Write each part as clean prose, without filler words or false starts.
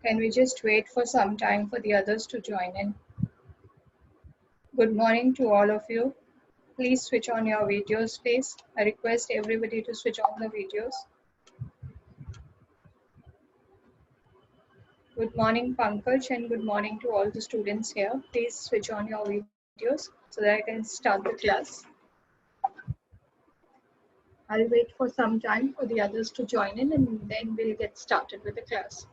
Can we just wait for some time for the others to join in? Good morning to all of you. Please switch on your videos, please. I request everybody to switch on the videos. Good morning, Pankaj, and good morning to all the students here. Please switch on your videos so that I can start the class. I'll wait for some time for the others to join in and then we'll get started with the class.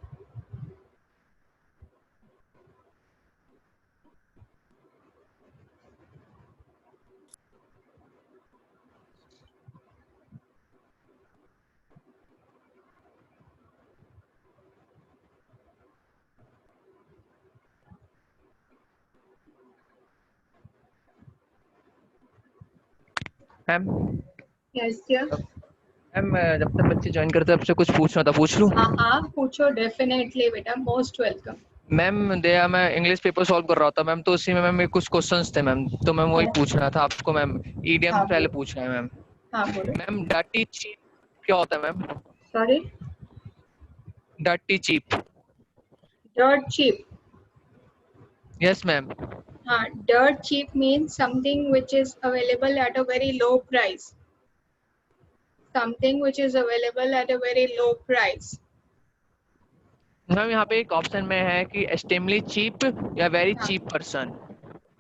Ma'am Yes, dear. Ma'am जब तक बच्चे join करते हैं आपसे कुछ पूछना था, पूछ लूं? हाँ पूछो, डेफिनेटली बेटा, मोस्ट वेलकम। मैम दया मैं इंग्लिश पेपर सॉल्व कर रहा था मैम, तो उसी में मैम मेरे कुछ क्वेश्चंस थे मैम, तो मैम वही पूछना था आपको मैम। ईडियम हाँ पहले बोलो। पूछना है मैम। हाँ बोलो। मैम डर्टी चीप क्या होता है ma'am? Sorry, dirty cheap. dirt cheap. Yes ma'am. Dirt cheap means something which is available at a very low price. Something which is available at a very low price. Ma'am यहाँ पे एक option में है कि extremely cheap या very हाँ cheap person.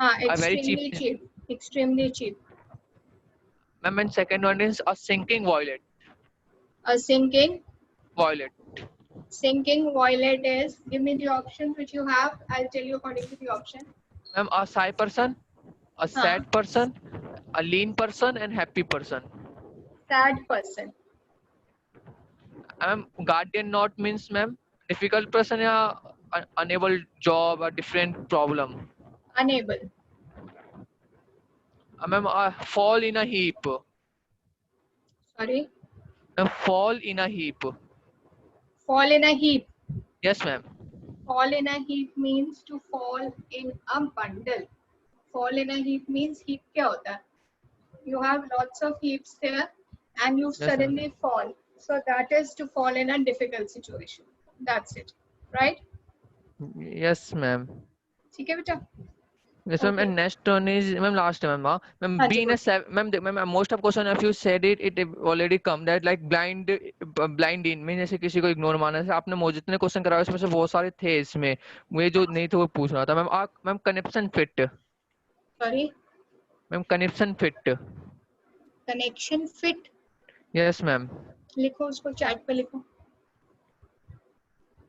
Very extremely cheap. cheap. Extremely cheap. Ma'am and second one is a sinking violet. A sinking violet. violet is, give me the options which you have. I'll tell you according to the option. Ma'am a Sai person, a हाँ, sad person, a lean person, and happy person. sad person. Ma'am, guardian not means ma'am difficult person या unable job or different problem. Unable. Ma'am, fall in a heap. Sorry. Fall in a heap. Fall in a heap. Yes ma'am. Fall in a heap means to fall in a bundle. Fall in a heap means heap क्या होता है? You have lots of heaps there and you Yes suddenly ma'am. fall. So that is to fall in a difficult situation. That's it. Right? Yes ma'am. ठीक है बेटा? Yes ma'am. Okay. And next one is ma'am last ma'am. Ma'am हाँ जी being a बोलो. ma'am most of question if you said it already come that like blind in में जैसे किसी को ignore मारना है। आपने मुझे जितने क्वेश्चन कराए उसमें से बहुत सारे थे इसमें, मुझे जो नहीं थे वो पूछ रहा था ma'am. Ma'am connection fit. Sorry. Ma'am connection fit. Connection fit. Yes ma'am. लिखो उसको, चैट पे लिखो.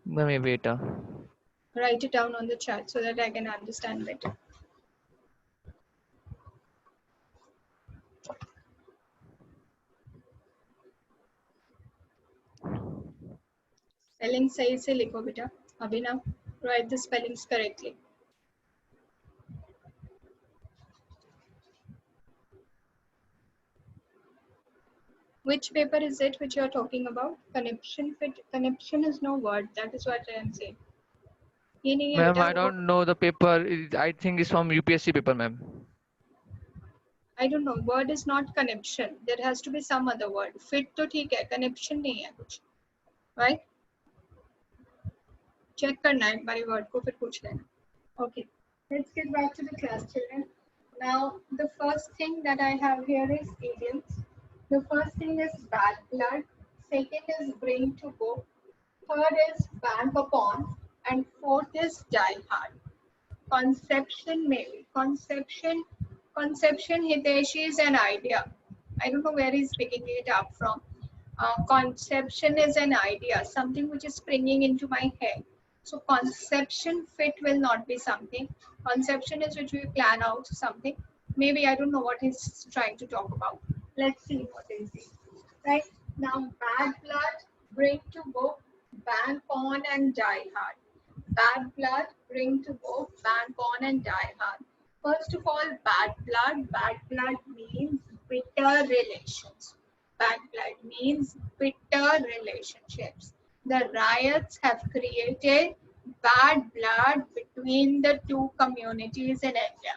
मैम ये बेटा Write it down on the chat so that I can understand better. Spelling सही से लिखो बेटा. Abhinav, write the spellings correctly. Which paper is it which you are talking about? Connection fit. Connection is no word. That is what I am saying. ये नहीं है ma'am. बेटा. I don't know the paper, I think is from UPSC paper ma'am. I don't know. Word is not connection. There has to be some other word. Fit तो ठीक है. Connection नहीं है कुछ. Right? Check करना है एक बारी word को, फिर पूछ लेना. Okay. Let's get back to the class, children. Now, the first thing that I have here is idioms. The first thing is bad blood. Second is bring to book. Third is bank upon. And fourth is die hard. Conception maybe. Conception Hiteshi is an idea. I don't know where he's picking it up from. Conception is an idea, something which is springing into my head. So conception fit will not be something. Conception is which we plan out something. Maybe I don't know what he's trying to talk about. Let's see what is it. Right now, bad blood, bring to book, bank on and die hard. Bad blood, bring to book, bank on and die hard. First of all, bad blood means bitter relations. Bad blood means bitter relationships. The riots have created bad blood between the two communities in India.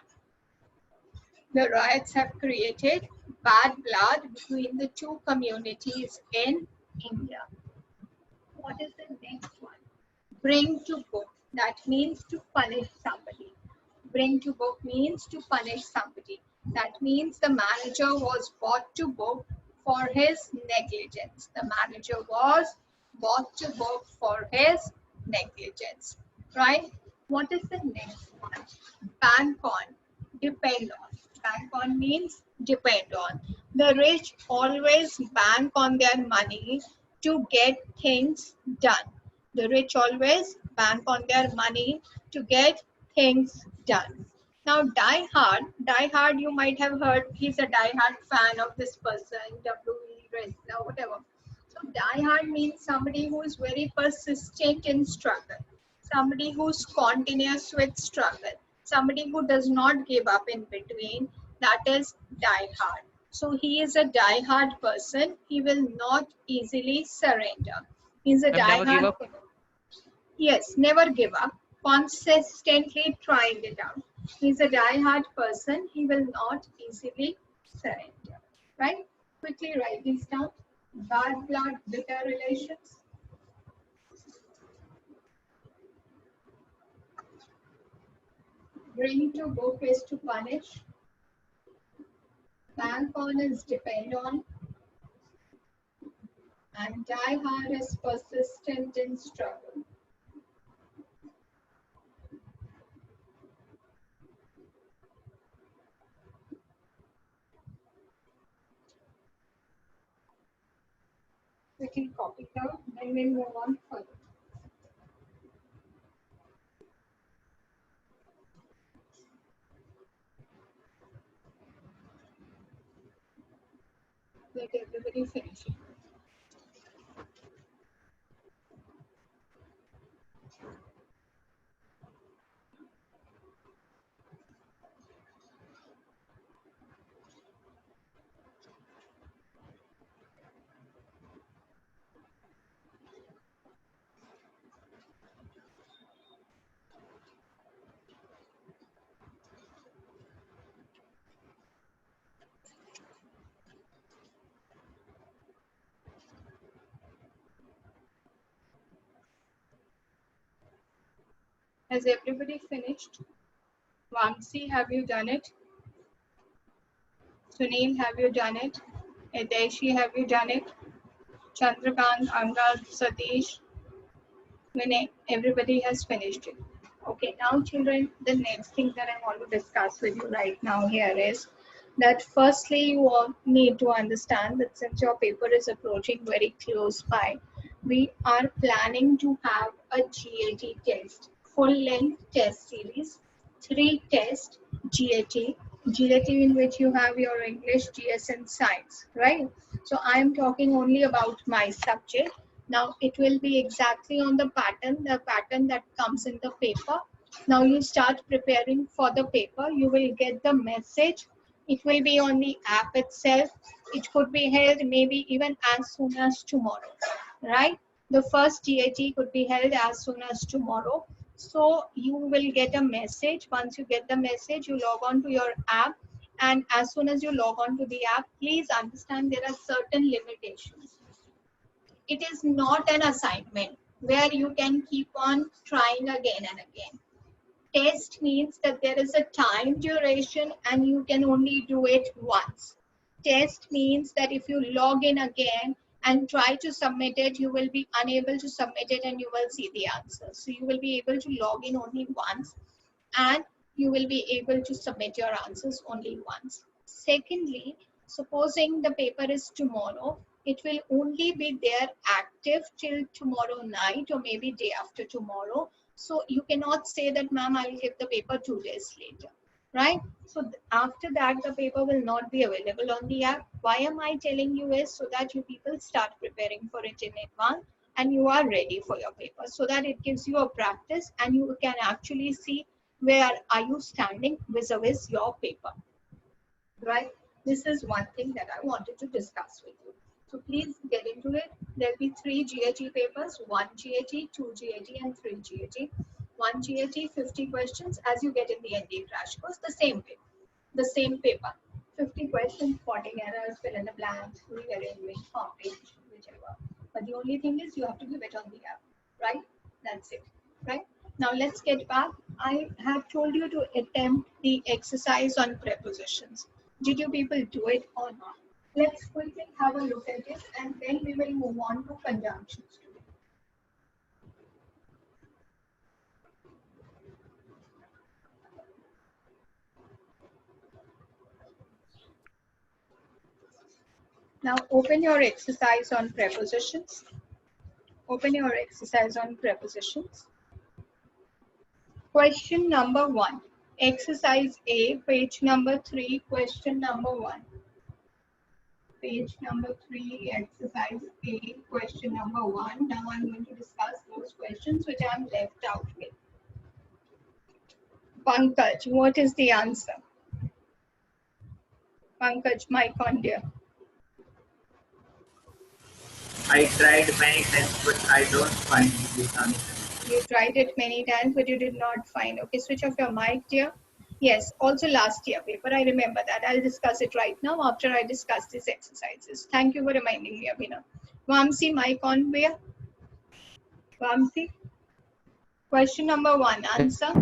The riots have created bad blood between the two communities in India. What is the next one? Bring to book, that means to punish somebody. Bring to book means to punish somebody. That means the manager was brought to book for his negligence. The manager was brought to book for his negligence. Right? What is the next one? Bank on, depend on. Bank on means depend on. The rich always bank on their money to get things done. The rich always bank on their money to get things done. Now, die hard, you might have heard he's a die hard fan of this person, W.E. wrestler, whatever. So, die hard means somebody who is very persistent in struggle, somebody who's continuous with struggle, somebody who does not give up in between. That is die hard. So, he is a die hard person. He will not easily surrender. He's a Ma'am, never give die-hard. up. Yes, never give up. Consistently trying it out. He's a die-hard person. He will not easily surrender. Right? Quickly write these down. Bad blood, bitter relations. Bring to book is to punish. Bank on is depend on. And die-hard is persistent in struggle. Quickly copy it out. Then we'll move on further. Let everybody finish it. Has everybody finished? Vamsi, have you done it? Sunil, have you done it? Hideshi, have you done it? Chandrakant, Angad, Satish, Vinay, everybody has finished it. Okay, now children, the next thing that I want to discuss with you right now here is that firstly you all need to understand that since your paper is approaching very close by, we are planning to have a GAT test, full length test series, 3 tests, GAT in which you have your English, GS and science, right? So I am talking only about my subject. Now it will be exactly on the pattern that comes in the paper. Now you start preparing for the paper. You will get the message. It will be on the app itself. It could be held maybe even as soon as tomorrow, right? The first GAT could be held as soon as tomorrow. So you will get a message. Once you get the message, you log on to your app. And as soon as you log on to the app, please understand there are certain limitations. It is not an assignment where you can keep on trying again and again. Test means that there is a time duration and you can only do it once. Test means that if you log in again and try to submit it, you will be unable to submit it and you will see the answer. So you will be able to log in only once and you will be able to submit your answers only once. Secondly, supposing the paper is tomorrow, it will only be there active till tomorrow night or maybe day after tomorrow. So you cannot say that, ma'am, I will give the paper 2 days later, right? So after that, the paper will not be available on the app. Why am I telling you is so that you people start preparing for it in advance and you are ready for your paper so that it gives you a practice and you can actually see where are you standing vis-a-vis your paper, right? This is one thing that I wanted to discuss with you. So please get into it. There'll be 3 GAT papers, 1 GAT, 2 GAT, and 3 GAT. 1 GAT, 50 questions as you get in the ND crash course, the same way, the same paper. 50 questions, spotting errors, fill in the blanks, rearrangement, copying, whichever. But the only thing is you have to give it on the app, right? That's it, right? Now let's get back. I have told you to attempt the exercise on prepositions. Did you people do it or not? Let's quickly have a look at it and then we will move on to conjunctions today. Now open your exercise on prepositions. Open your exercise on prepositions. Question number 1. Exercise A, page number 3, question number 1. Page number 3, exercise A, question number 1. Now I'm going to discuss those questions which I'm left out with. Pankaj, what is the answer? Pankaj, mic on dear. I tried many times, but I don't find this answer. You tried it many times, but you did not find. Okay, switch off your mic, dear. Yes, also last year paper. I remember that. I'll discuss it right now after I discuss these exercises. Thank you for reminding me, Abhinav. Vamsi, mic on, dear. Vamsi. Question number 1, answer.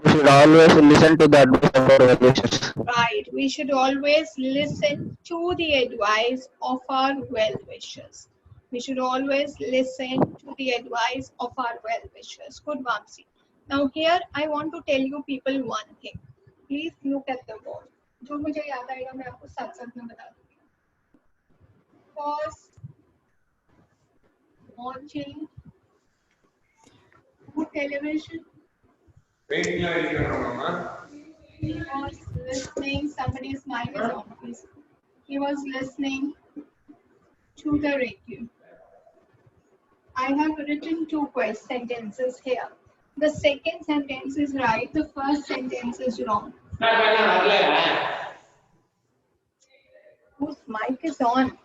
We should always listen to the advice of our well-wishers. Right, we should always listen to the advice of our well-wishers. We should always listen to the advice of our well-wishers. Good, Vamsi. Now here I want to tell you people one thing. Please look at the board. जो मुझे याद आएगा मैं आपको साथ साथ में बता दूंगी. Pause. Watching television. He was listening. Somebody's mic is on, please. He was listening to the radio. I have written two sentences here. The second sentence is right. The first sentence is wrong. Whose mic is on?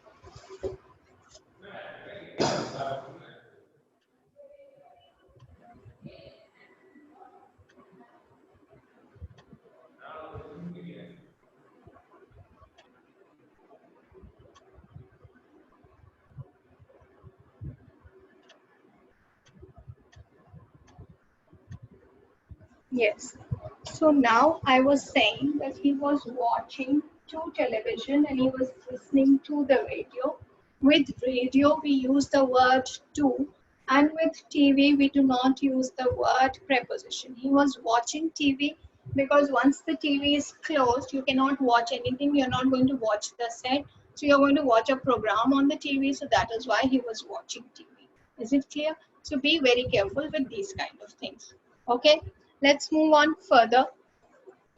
Yes. So now I was saying that he was watching to television and he was listening to the radio. With radio, we use the word to, and with TV, we do not use the word preposition. He was watching TV because once the TV is closed, you cannot watch anything. You're not going to watch the set. So you're going to watch a program on the TV. So that is why he was watching TV. Is it clear? So be very careful with these kind of things. Okay. Let's move on further.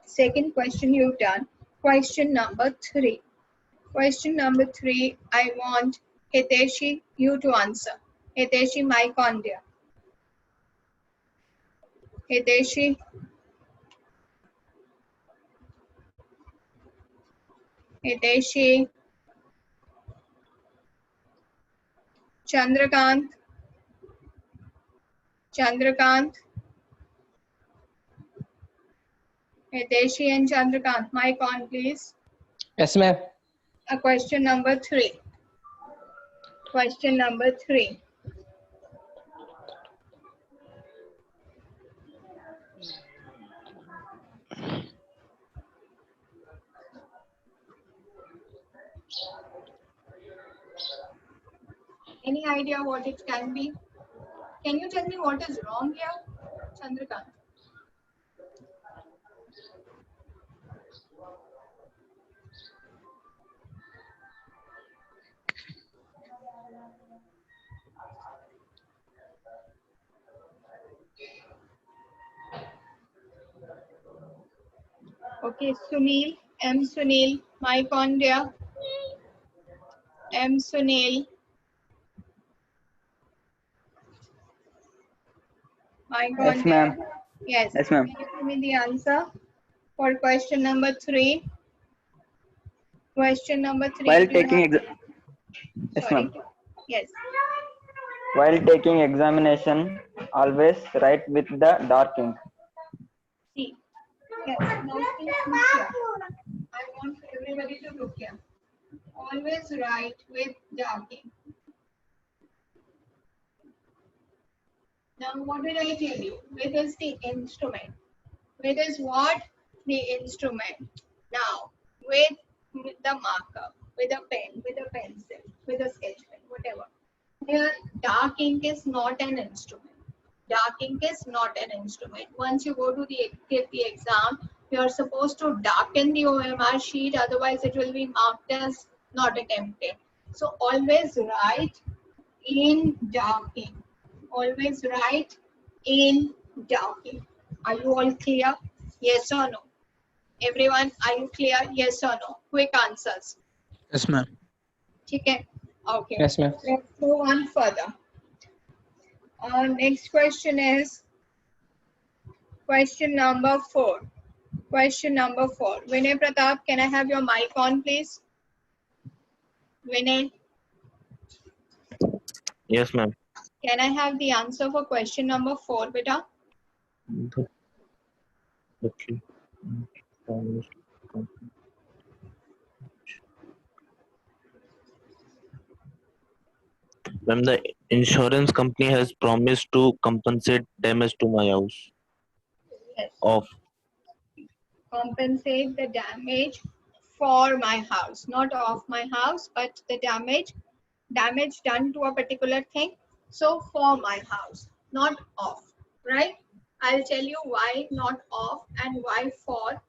Second question you've done. Question number 3. Question number 3, I want Hiteshi, you to answer. Hiteshi, mic on dear. Hiteshi. Hiteshi. Chandrakant. Chandrakant. Hiteshi and Chandrakant, mic on please. Yes, ma'am. Question number 3. Question number 3. Any idea what it can be? Can you tell me what is wrong here, Chandrakant? Okay, Sunil, M. Sunil, mic on dear. M. Sunil. Mic on Yes, dear. ma'am. Yes. Yes, ma'am. Can you give me the answer for question number 3? Question number 3. While do you taking have- Yes, Sorry. ma'am. Yes. While taking examination, always write with the dark ink. See. Yes. Now please look here. I want everybody to look here. Always write with dark ink. Now, what did I tell you? With is the instrument. With is what? The instrument. Now, with the marker, with a pen, with a pencil, with a sketch pen, whatever. Here, dark ink is not an instrument. Dark ink is not an instrument. Once you go to give the exam, you are supposed to darken the OMR sheet, otherwise it will be marked as not attempted. So always write in dark ink. Always write in dark ink. Are you all clear? Yes or no? Everyone, are you clear? Yes or no? Quick answers. Yes, ma'am. Okay. Okay. Yes, ma'am. Let's move on further. Next question is question number 4. Question number 4. Vinay Pratap, can I have your mic on, please? Vinay, Yes, ma'am. can I have the answer for question number 4, beta? Okay. Ma'am, the insurance company has promised to compensate damage to my house Yes. of Compensate the damage for my house, not of my house, but the damage done to a particular thing. So for my house, not of, right? I'll tell you why not of and why for.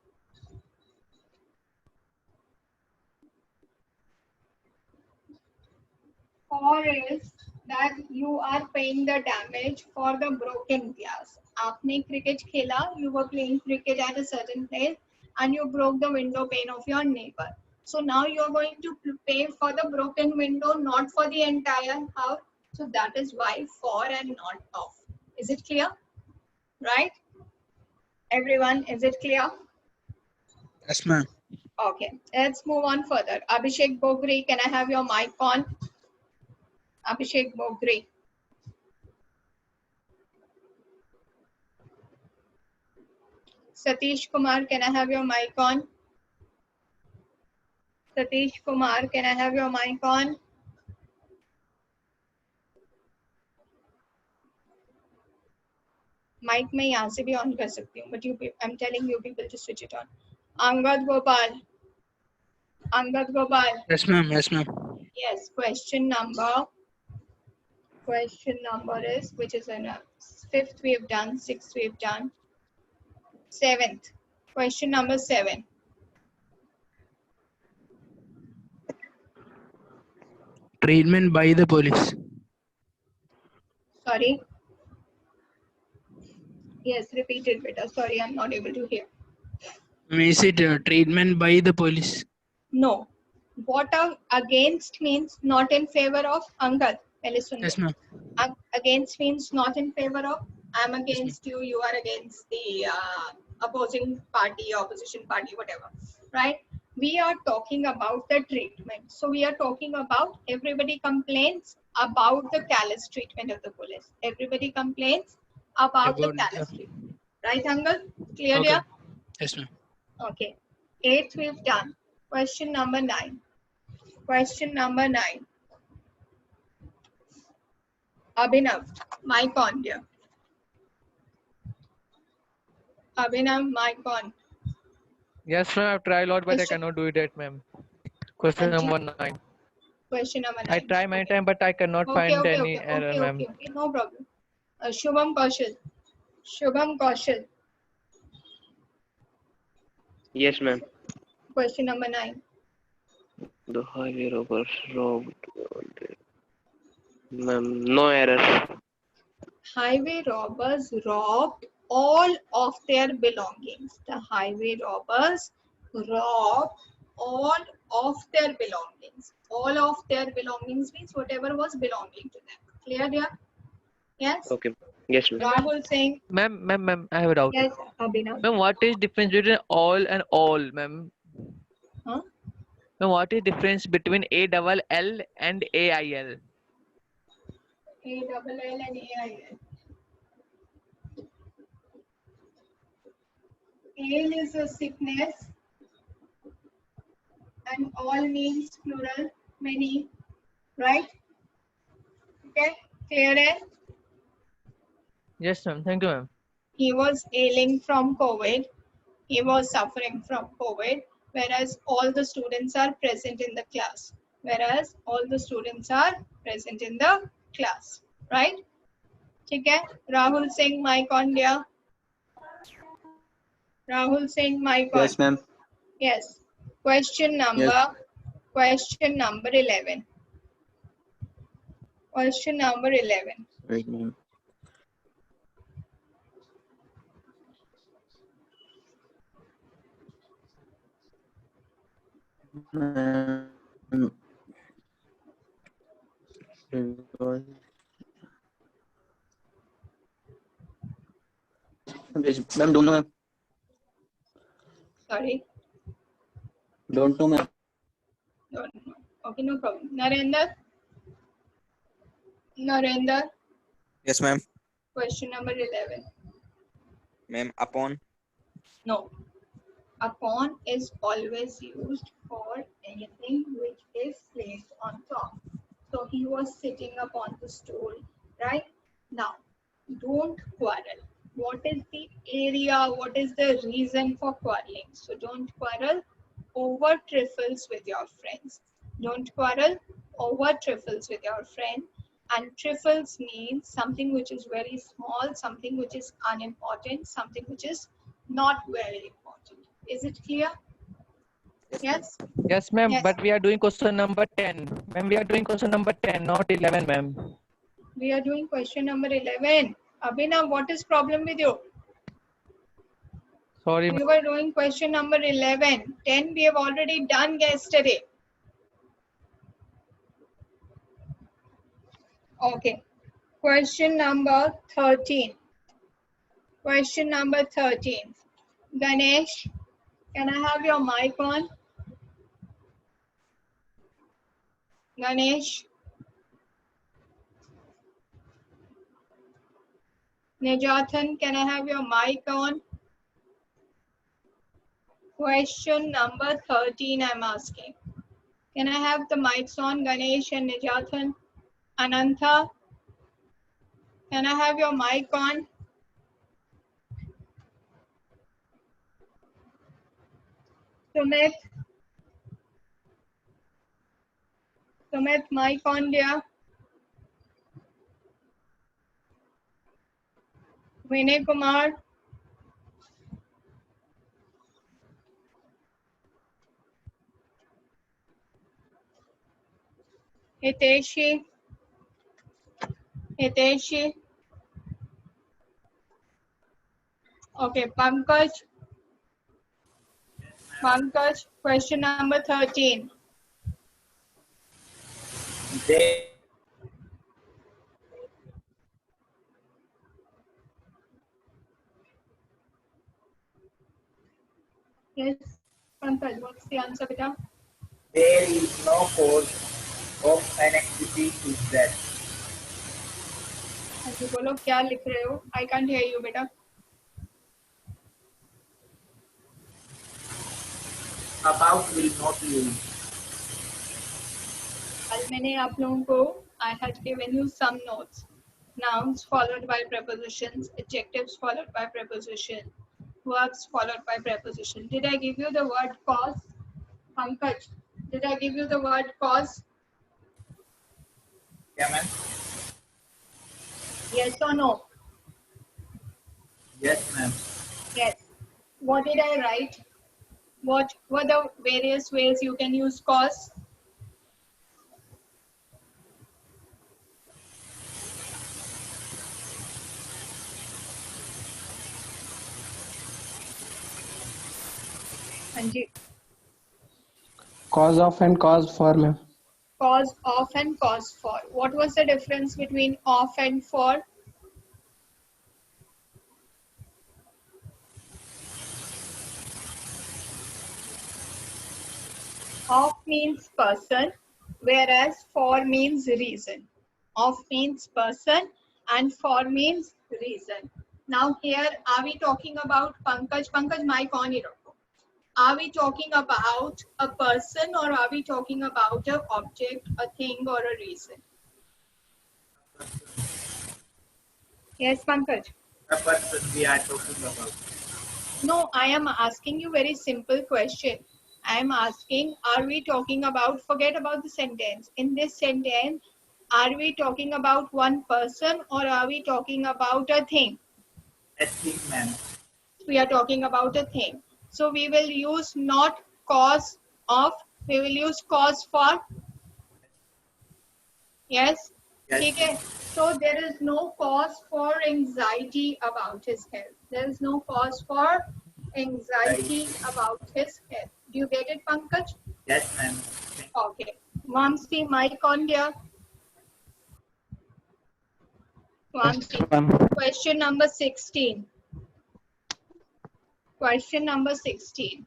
For is that you are paying the damage for the broken glass. आपने cricket खेला, you were playing cricket at a certain place and you broke the window pane of your neighbor. So now you are going to pay for the broken window, not for the entire house. So that is why for and not of. Is it clear? Right? Everyone, is it clear? Yes, ma'am. Okay, let's move on further. Abhishek Bogri, can I have your mic on? Abhishek Bogri. Satish Kumar, can I have your mic on? Satish Kumar, can I have your mic on? Mic मैं यहाँ से भी on कर सकती हूँ, but I'm telling you people to switch it on. Angad Gopal. Angad Gopal. Yes, ma'am. Yes, ma'am. Yes, question number is, which is in 5th we have done, 6th we have done, 7th. Question number 7. Treatment by the police. Sorry. Yes, repeat it better. Sorry, I'm not able to hear. Is it treatment by the police? No. What against means not in favor of. Angad. Yes, ma'am. Against means not in favor of. I'm against you, you are against the opposing party, opposition party, whatever. Right? We are talking about the treatment. So we are talking about everybody complains about the callous treatment of the police. Everybody complains about the callous treatment. Right, Angad? Clear? Okay. Yeah? Yes, ma'am. Okay. 8th we've done. Question number 9. Question number 9. Abhinav, mic on, dear. Abhinav, mic on. Yes, ma'am. I've tried a lot, but I cannot do it yet, ma'am. Question number 9. Question number 9. I try many times, but I cannot find any error, ma'am. Okay, no problem. Shubham Kaushal. Shubham Kaushal. Yes, ma'am. Question number 9. The highway robbers robbed. Ma'am, no error. Highway robbers robbed all of their belongings. The highway robbers robbed all of their belongings. All of their belongings means whatever was belonging to them. Clear, dear? Yes? Okay. Yes, ma'am. Rahul Singh. Ma'am, I have a doubt. Yes, Abhinav. Ma'am, what is difference between all and all, ma'am? Huh? Ma'am, what is difference between ALL and AIL? ALL and AIL. AIL is a sickness and all means plural, many, right? Okay, clear? Yes, ma'am. Thank you, ma'am. He was ailing from COVID. He was suffering from COVID, whereas all the students are present in the class. Whereas all the students are present in the class. Right? ठीक है? Rahul Singh, mic on, dear. Rahul Singh, mic on. Yes, ma'am. Yes. Question number 11. Question number 11. Right, ma'am. Ma'am, don't know, ma'am. Sorry. Don't know, ma'am. Don't know. Okay, no problem. Narendra? Narendra, Yes, ma'am. question number 11. Ma'am, upon. No. Upon is always used for anything which is placed on top. So he was sitting upon the stool, right? Now, don't quarrel. What is the area? What is the reason for quarreling? So don't quarrel over trifles with your friends. Don't quarrel over trifles with your friend. And trifles means something which is very small, something which is unimportant, something which is not very important. Is it clear? Yes? Yes, ma'am. Yes. But we are doing question number 10. Ma'am, we are doing question number 10, not 11, ma'am. We are doing question number 11. Abhinav, what is problem with you? Sorry, We ma'am. were doing question number 11. 10 we have already done yesterday. Okay. Question number 13. Question number 13. Ganesh, can I have your mic on? Ganesh. Nijathan, can I have your mic on? Question number 13 I'm asking. Can I have the mics on, Ganesh and Nijathan? Anantha, can I have your mic on? Sumit, mic on, dear. Vinay Kumar. Hiteshi. Okay, Pankaj, question number 13. They Yes, Pankaj, what's the answer, beta? There is no cause of an activity is that. अभी बोलो क्या लिख रहे हो? I can't hear you, बेटा. About will not use. कल मैंने आप लोगों को I had given you some notes. Nouns followed by prepositions, adjectives followed by preposition, verbs followed by preposition. Did I give you the word cause? Pankaj, did I give you the word cause? Yeah, ma'am. Yes or no? Yes, ma'am. Yes. What did I write? What were the various ways you can use cause? Anji. Cause of and cause for, ma'am. Cause of and cause for. What was the difference between of and for? Of means person, whereas for means reason. Of means person and for means reason. Now here, are we talking about Pankaj? Pankaj, mic on here. Are we talking about a person or are we talking about an object, a thing or a reason? Yes, Pankaj. The person we are talking about. No, I am asking you very simple question. I am asking, are we talking about, forget about the sentence. In this sentence, are we talking about one person or are we talking about a thing? I think, ma'am. We are talking about a thing. So we will use not cause of, we will use cause for. Yes? Yes. Okay. So there is no cause for anxiety about his health. There is no cause for anxiety about his health. Do you get it, Pankaj? Yes, ma'am. Okay. Vamsi, mic on here. Vamsi. Question number 16. Question number 16.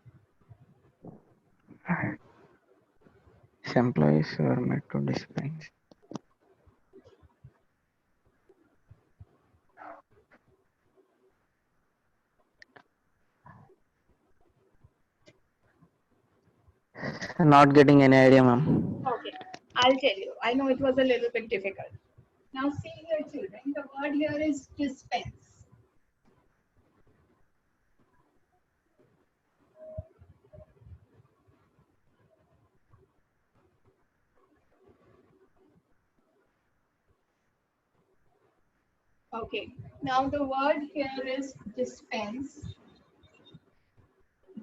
Employees were made to dispense. Not getting any idea, ma'am. Okay. I'll tell you. I know it was a little bit difficult. Now see here, children. The word here is dispense. Okay. Now the word here is dispense.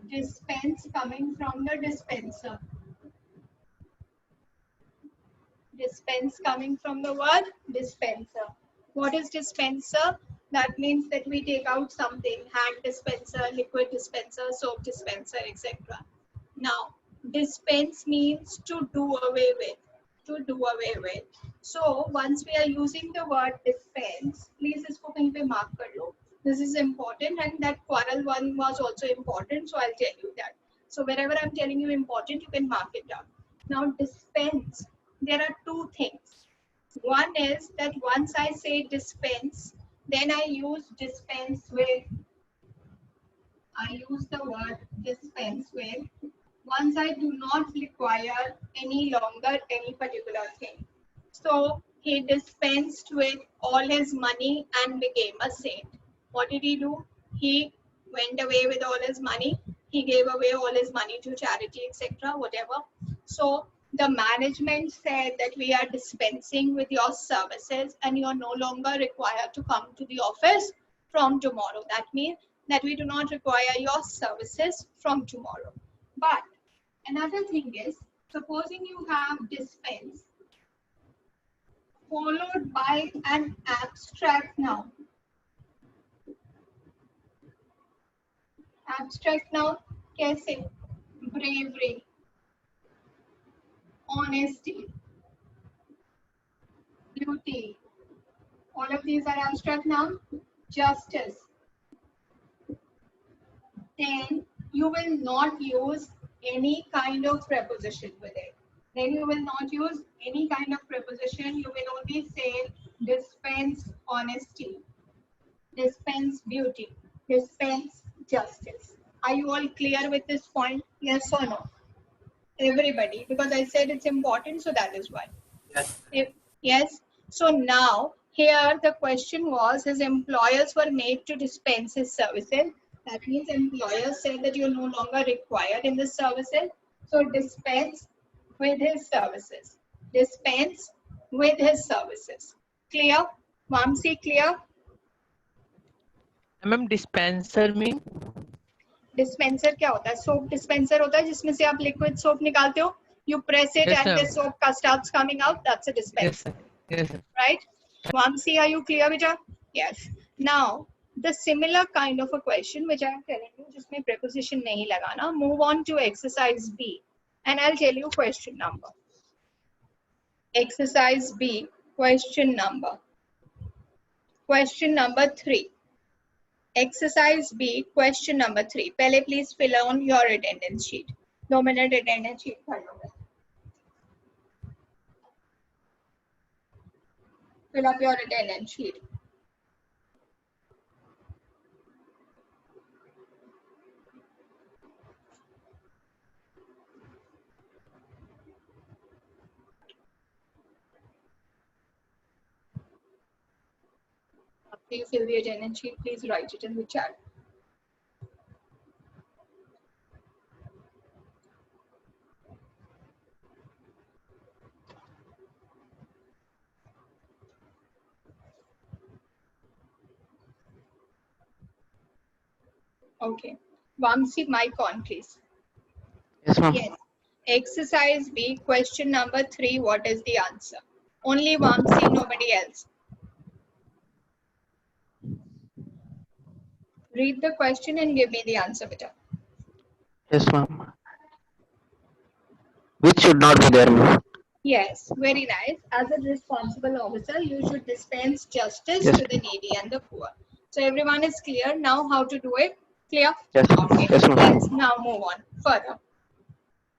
Dispense coming from the dispenser. Dispense coming from the word dispenser. What is dispenser? That means that we take out something, hand dispenser, liquid dispenser, soap dispenser, etc. Now, dispense means to do away with. To do away with. So, once we are using the word dispense, please isko kahin pe mark kar lo. This is important, and that quarrel one was also important, so I'll tell you that. So, wherever I'm telling you important, you can mark it down. Now, dispense, there are two things. One is that once I say dispense, then I use dispense with, I use the word dispense with. Once I do not require any longer any particular thing. So he dispensed with all his money and became a saint. What did he do? He went away with all his money. He gave away all his money to charity, etc., whatever. So the management said that we are dispensing with your services and you are no longer required to come to the office from tomorrow. That means that we do not require your services from tomorrow. But another thing is, supposing you have dispense followed by an abstract noun. Abstract noun कैसे? Bravery, honesty, beauty. All of these are abstract noun. Justice. Then you will not use any kind of preposition with it. Then you will not use any kind of preposition. You will only say dispense honesty, dispense beauty, dispense justice. Are you all clear with this point? Yes or no? Everybody, because I said it's important, so that is why. Yes. So now here the question was his employers were made to dispense his services. That means employers said that you're no longer required in the services. So dispense with his services. Dispense with his services. Clear? Vamsi, clear? Ma'am dispenser mean dispenser क्या होता है? Soap dispenser होता है जिसमें से आप liquid soap निकालते हो. You press it Yes, and the ma'am. soap starts coming out. That's a dispenser. Yes, sir. Right? Vamsi, are you clear, beta? Yes. Now, the similar kind of a question which I am telling you, जिसमें preposition नहीं लगाना. Move on to exercise B, and I'll tell you question number. Exercise B, question number. Question number 3. Exercise B, question number 3. पहले please fill on your attendance sheet. 2 minute attendance sheet भर लो. Fill up your attendance sheet. Do you fill the attendance sheet? Please write it in the chat. Okay. Vamsi, mic on, please. Yes, ma'am. Yes. Exercise B, question number 3. What is the answer? Only Vamsi, nobody else. Read the question and give me the answer, beta. Yes, ma'am. Which should not be there, ma'am. Yes, very nice. As a responsible officer, you should dispense justice Yes. to the needy and the poor. So everyone is clear now how to do it? Clear? Yes. Okay. Yes, ma'am. Let's now move on further.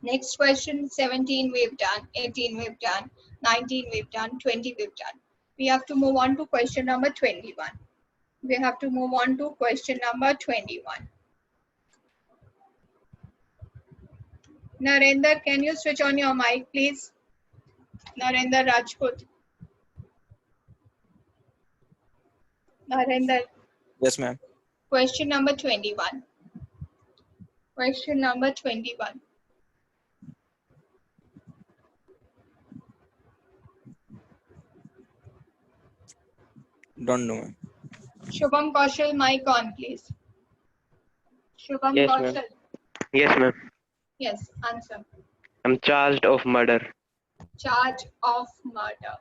Next question, 17 we've done, 18 we've done, 19 we've done, 20 we've done. We have to move on to question number 21. We have to move on to question number 21. Narendra, can you switch on your mic, please? Narendra Rajput. Narendra, Yes, ma'am. question number 21. Question number 21. Don't know, ma'am. Shubham Kaushal, mic on, please. Shubham Yes, ma'am. Kaushal. Yes, ma'am. Yes, answer. I'm charged of murder. Charge of murder.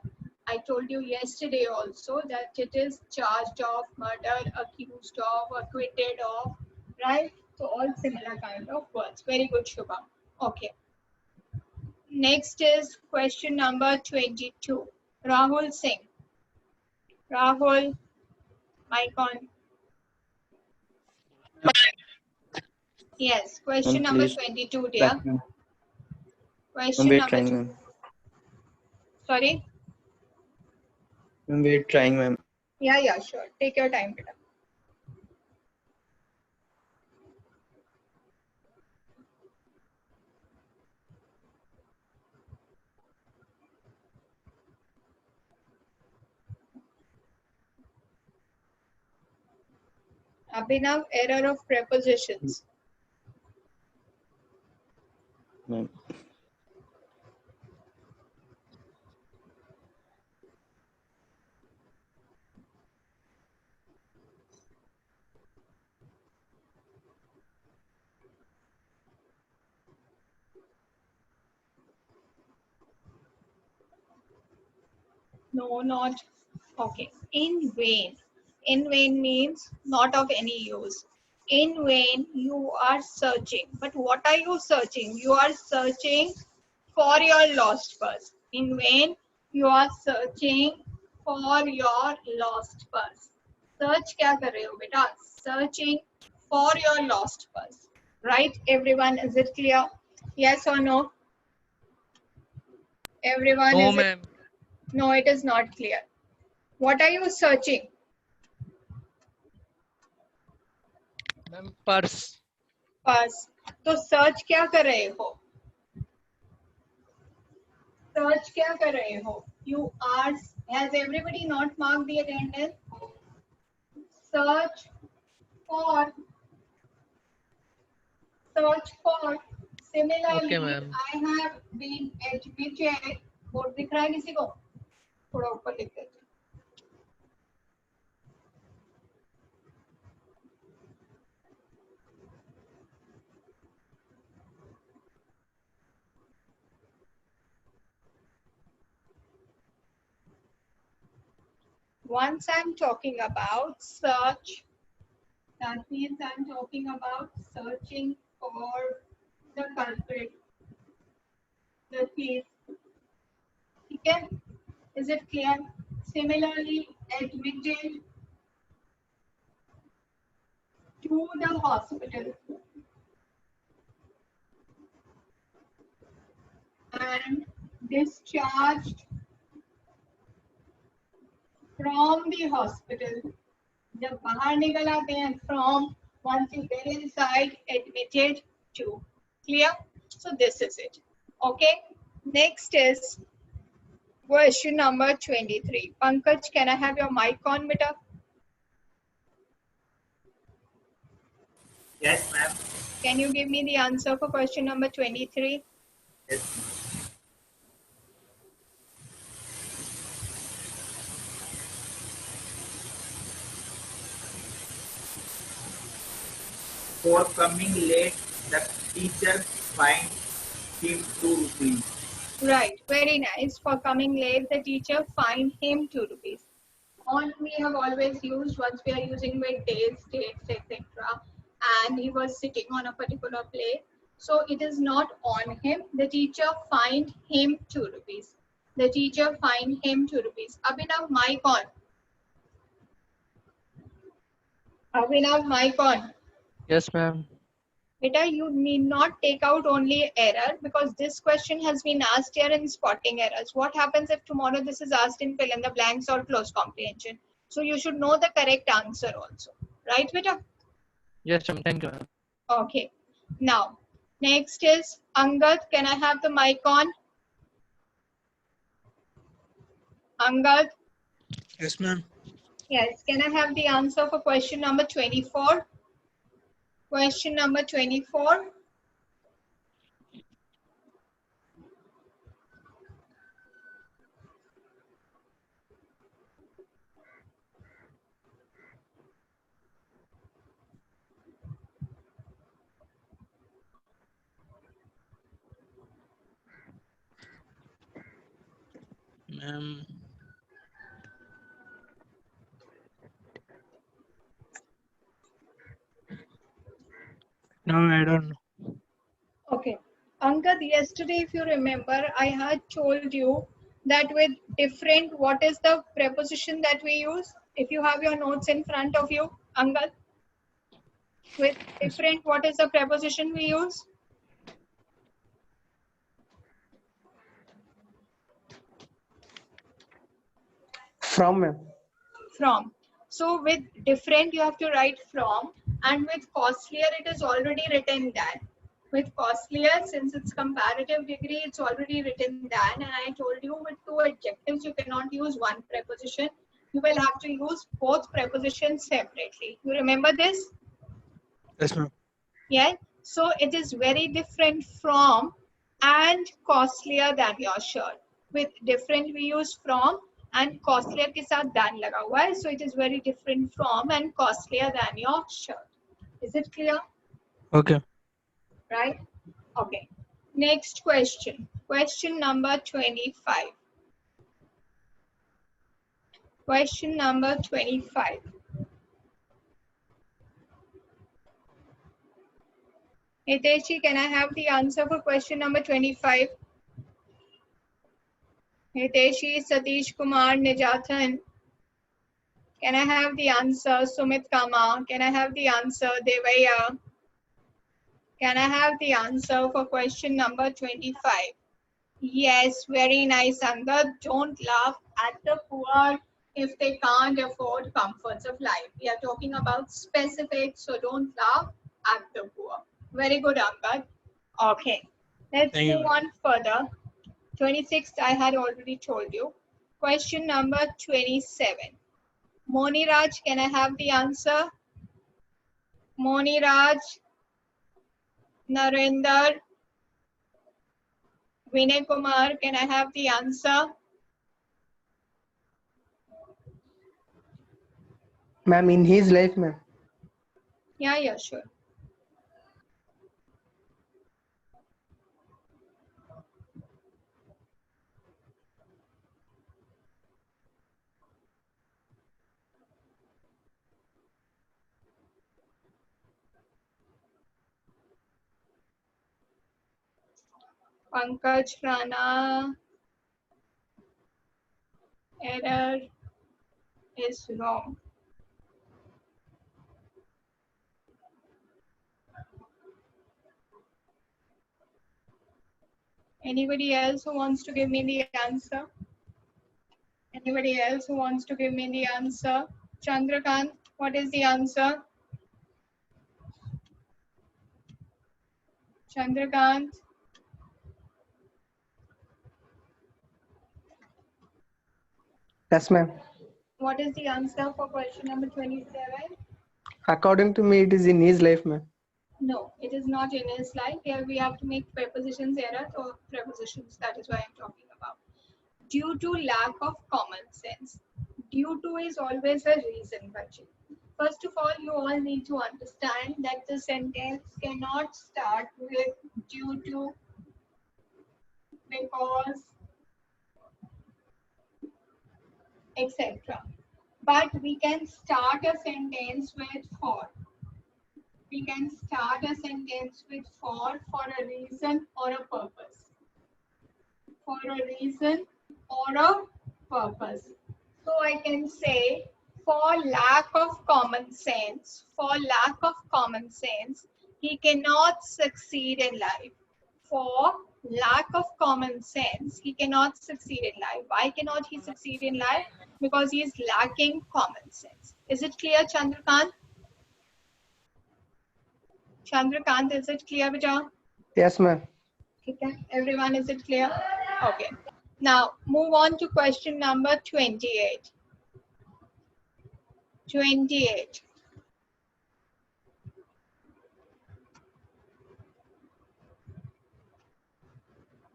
I told you yesterday also that it is charged of murder, accused of, acquitted of, right? So all similar kind of words. Very good, Shubham. Okay. Next is question number 22. Rahul Singh. Rahul, mic on. Yes, question Ma'am, number please. 22, dear. Ma'am, Question we're number trying, 2. ma'am. Sorry? Ma'am, we're trying, ma'am. Yeah, sure. Take your time, beta. Abhinav, error of prepositions. Ma'am. No, not. Okay. In vain. In vain means not of any use. In vain, you are searching. But what are you searching? You are searching for your lost purse. In vain, you are searching for your lost purse. Search क्या कर रहे हो बेटा? Searching for your lost purse. Right, everyone? Is it clear? Yes or no? Everyone, No, is it? ma'am. No, it is not clear. What are you searching? Ma'am, purse. Purse. तो search क्या कर रहे हो? Search क्या कर रहे हो? You are. Has everybody not marked the attendance? Search for. Search for. Similarly, Okay, ma'am. I have been admitted. Board दिख रहा है किसी को? थोड़ा ऊपर लिख देते. Once I'm talking about search, that means I'm talking about searching for the culprit, the thief. Okay? Is it clear? Similarly, admitted to the hospital and discharged from the hospital. जब बाहर निकल आते हैं from, once you get inside, admitted to. Clear? So this is it. Okay. Next is question number 23. Pankaj, can I have your mic on, beta? Yes, ma'am. Can you give me the answer for question number 23? Yes. For coming late, the teacher fined him 2 rupees. Right, very nice. For coming late, the teacher fined him 2 rupees. On we have always used once we are using with days, dates, etc. And he was sitting on a particular place. So it is not on him. The teacher fined him 2 rupees. The teacher fined him 2 rupees. Abhinav, mic on. Abhinav, mic on. Yes, ma'am. Beta, you need not take out only error because this question has been asked here in spotting errors. What happens if tomorrow this is asked in fill in the blanks or close comprehension? So you should know the correct answer also. Right, Beta? Yes, ma'am. Thank you, ma'am. Okay. Now, next is Angad. Can I have the mic on? Angad? Yes, ma'am. Yes. Can I have the answer for question number 24? Question number 24. Ma'am. No, I don't know. Okay. Angad, yesterday, if you remember, I had told you that with different, what is the preposition that we use? If you have your notes in front of you, Angad, with different, what is the preposition we use? From, ma'am. From. So with different, you have to write from, and with costlier, it is already written than. With costlier, since it's comparative degree, it's already written than, and I told you with two adjectives, you cannot use one preposition. You will have to use both prepositions separately. You remember this? Yes, ma'am. Yeah. So it is very different from and costlier than your shirt. With different, we use from and costlier के साथ than लगा हुआ है. So it is very different from and costlier than your shirt. Is it clear? Okay. Right? Okay. Next question. Question number 25. Question number 25. Hiteshi, can I have the answer for question number 25? Hiteshi, Satish Kumar, Nijathan. Can I have the answer? Sumit Kama. Can I have the answer? Devaya. Can I have the answer for question number 25? Yes, very nice, Angad. Don't laugh at the poor if they can't afford comforts of life. We are talking about specifics, so don't laugh at the poor. Very good, Angad. Okay, let's Thank you, move ma'am. on further. 26, I had already told you. Question number 27. Moni Raj, can I have the answer? Moni Raj, Narendra, Vinay Kumar, can I have the answer? Ma'am, in his life, ma'am. Yeah, sure. Pankaj Rana, error is wrong. Anybody else who wants to give me the answer? Anybody else who wants to give me the answer? Chandrakant, what is the answer? Chandrakant, Yes, ma'am. what is the answer for question number 27? According to me, it is in his life, ma'am. No, it is not in his life. Here we have to make prepositions error or prepositions. That is why I'm talking about. Due to lack of common sense. Due to is always a reason, Bachi. First of all, you all need to understand that the sentence cannot start with due to, because, etc. But we can start a sentence with for. We can start a sentence with for a reason or a purpose. For a reason or a purpose. So I can say for lack of common sense, he cannot succeed in life. For lack of common sense, he cannot succeed in life. Why cannot he succeed in life? Because he is lacking common sense. Is it clear, Chandrakant? Chandrakant, is it clear, beta? Yes, ma'am. Okay, everyone, is it clear? Okay. Now, move on to question number 28. 28.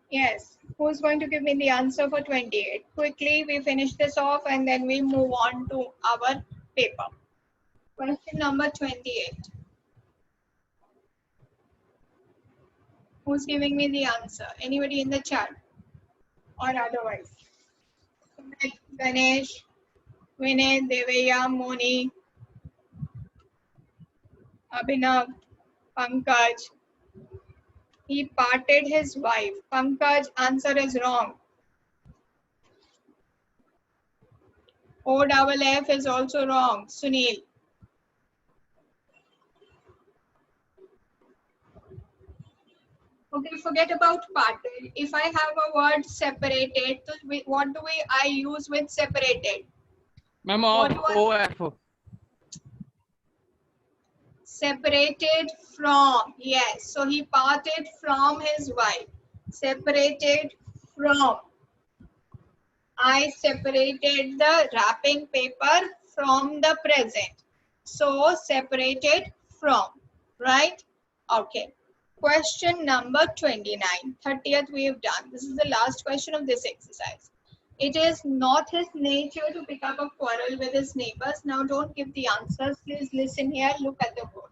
Yes. Who's going to give me the answer for 28? Quickly, we finish this off and then we move on to our paper. Question number 28. Who's giving me the answer? Anybody in the chat or otherwise? Ganesh, Vinay, Devaya, Moni, Abhinav, Pankaj. He parted his wife. Pankaj, answer is wrong. OFF is also wrong. Sunil. Okay, forget about parted. If I have a word separated, so what do I use with separated? Ma'am, What of do I- OF. Separated from. Yes, so he parted from his wife. Separated from. I separated the wrapping paper from the present. So separated from, right? Okay. Question number 29. 30th we have done. This is the last question of this exercise. It is not his nature to pick up a quarrel with his neighbors. Now don't give the answers. Please listen here. Look at the board.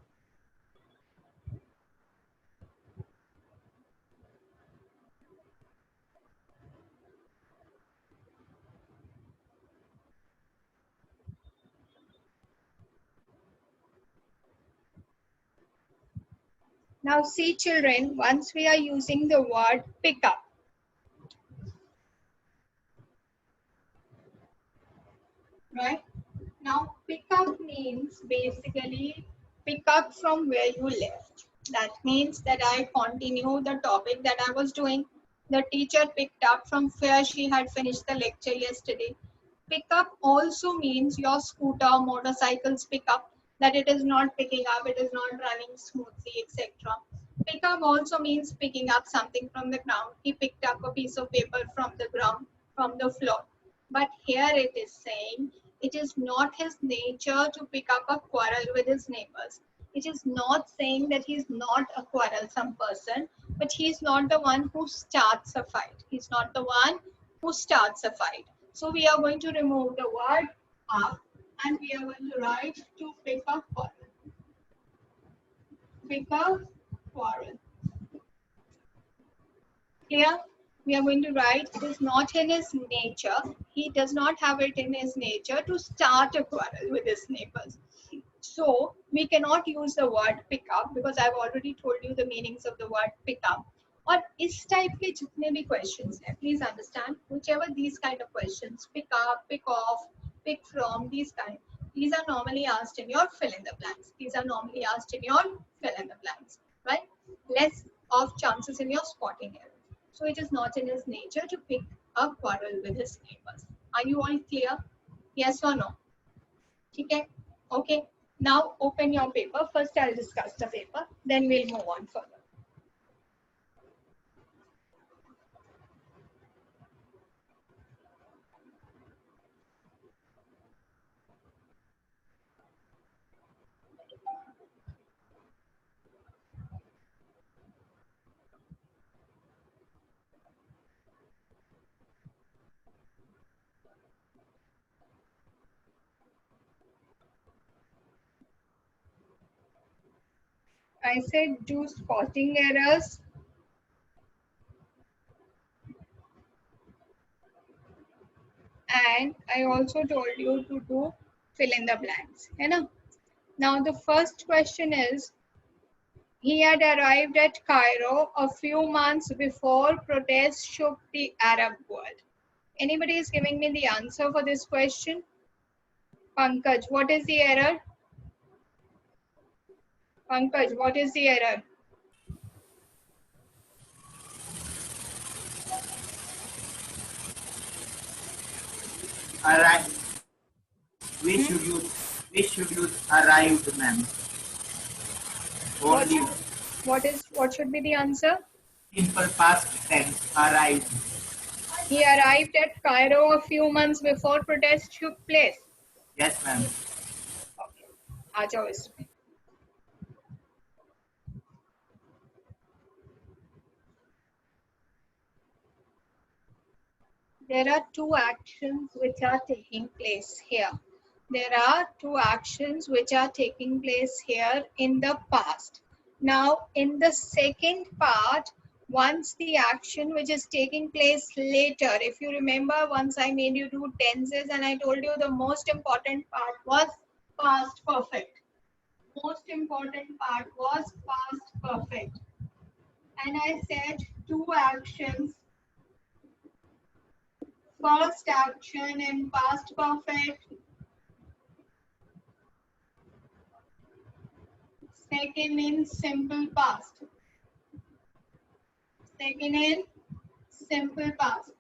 Now see children, once we are using the word pick up. Right? Now, pick up means basically pick up from where you left. That means that I continue the topic that I was doing. The teacher picked up from where she had finished the lecture yesterday. Pick up also means your scooter, motorcycles pick up, that it is not picking up, it is not running smoothly, etc. Pick up also means picking up something from the ground. He picked up a piece of paper from the ground, from the floor. But here it is saying it is not his nature to pick up a quarrel with his neighbors. It is not saying that he's not a quarrelsome person, but he's not the one who starts a fight. He's not the one who starts a fight. So we are going to remove the word up and we are going to write to pick up quarrel. Pick up quarrel. Here we are going to write it is not in his nature. He does not have it in his nature to start a quarrel with his neighbors. So we cannot use the word pick up because I've already told you the meanings of the word pick up. और इस type के जितने भी questions हैं, please understand, whichever these kind of questions, pick up, pick off, pick from, these are normally asked in your fill in the blanks. These are normally asked in your fill in the blanks, right? Less of chances in your spotting error. So it is not in his nature to pick a quarrel with his neighbors. Are you all clear? Yes or no? Okay. Okay. Now open your paper. First I'll discuss the paper, then we'll move on further. I said do spotting errors and I also told you to do fill in the blanks. है ना? Now the first question is, he had arrived at Cairo a few months before protests shook the Arab world. Anybody is giving me the answer for this question? Pankaj, what is the error? Pankaj, what is the error? Arrive. We should use arrived, ma'am. Only What should be the answer? simple past tense. Arrived. He arrived at Cairo a few months before protests took place. Yes, ma'am. Okay. आ जाओ इसमें. There are two actions which are taking place here. There are two actions which are taking place here in the past. Now, in the second part, once the action which is taking place later, if you remember, once I made you do tenses and I told you the most important part was past perfect. Most important part was past perfect. And I said two actions. First action in past perfect. Second in simple past. Second in simple past.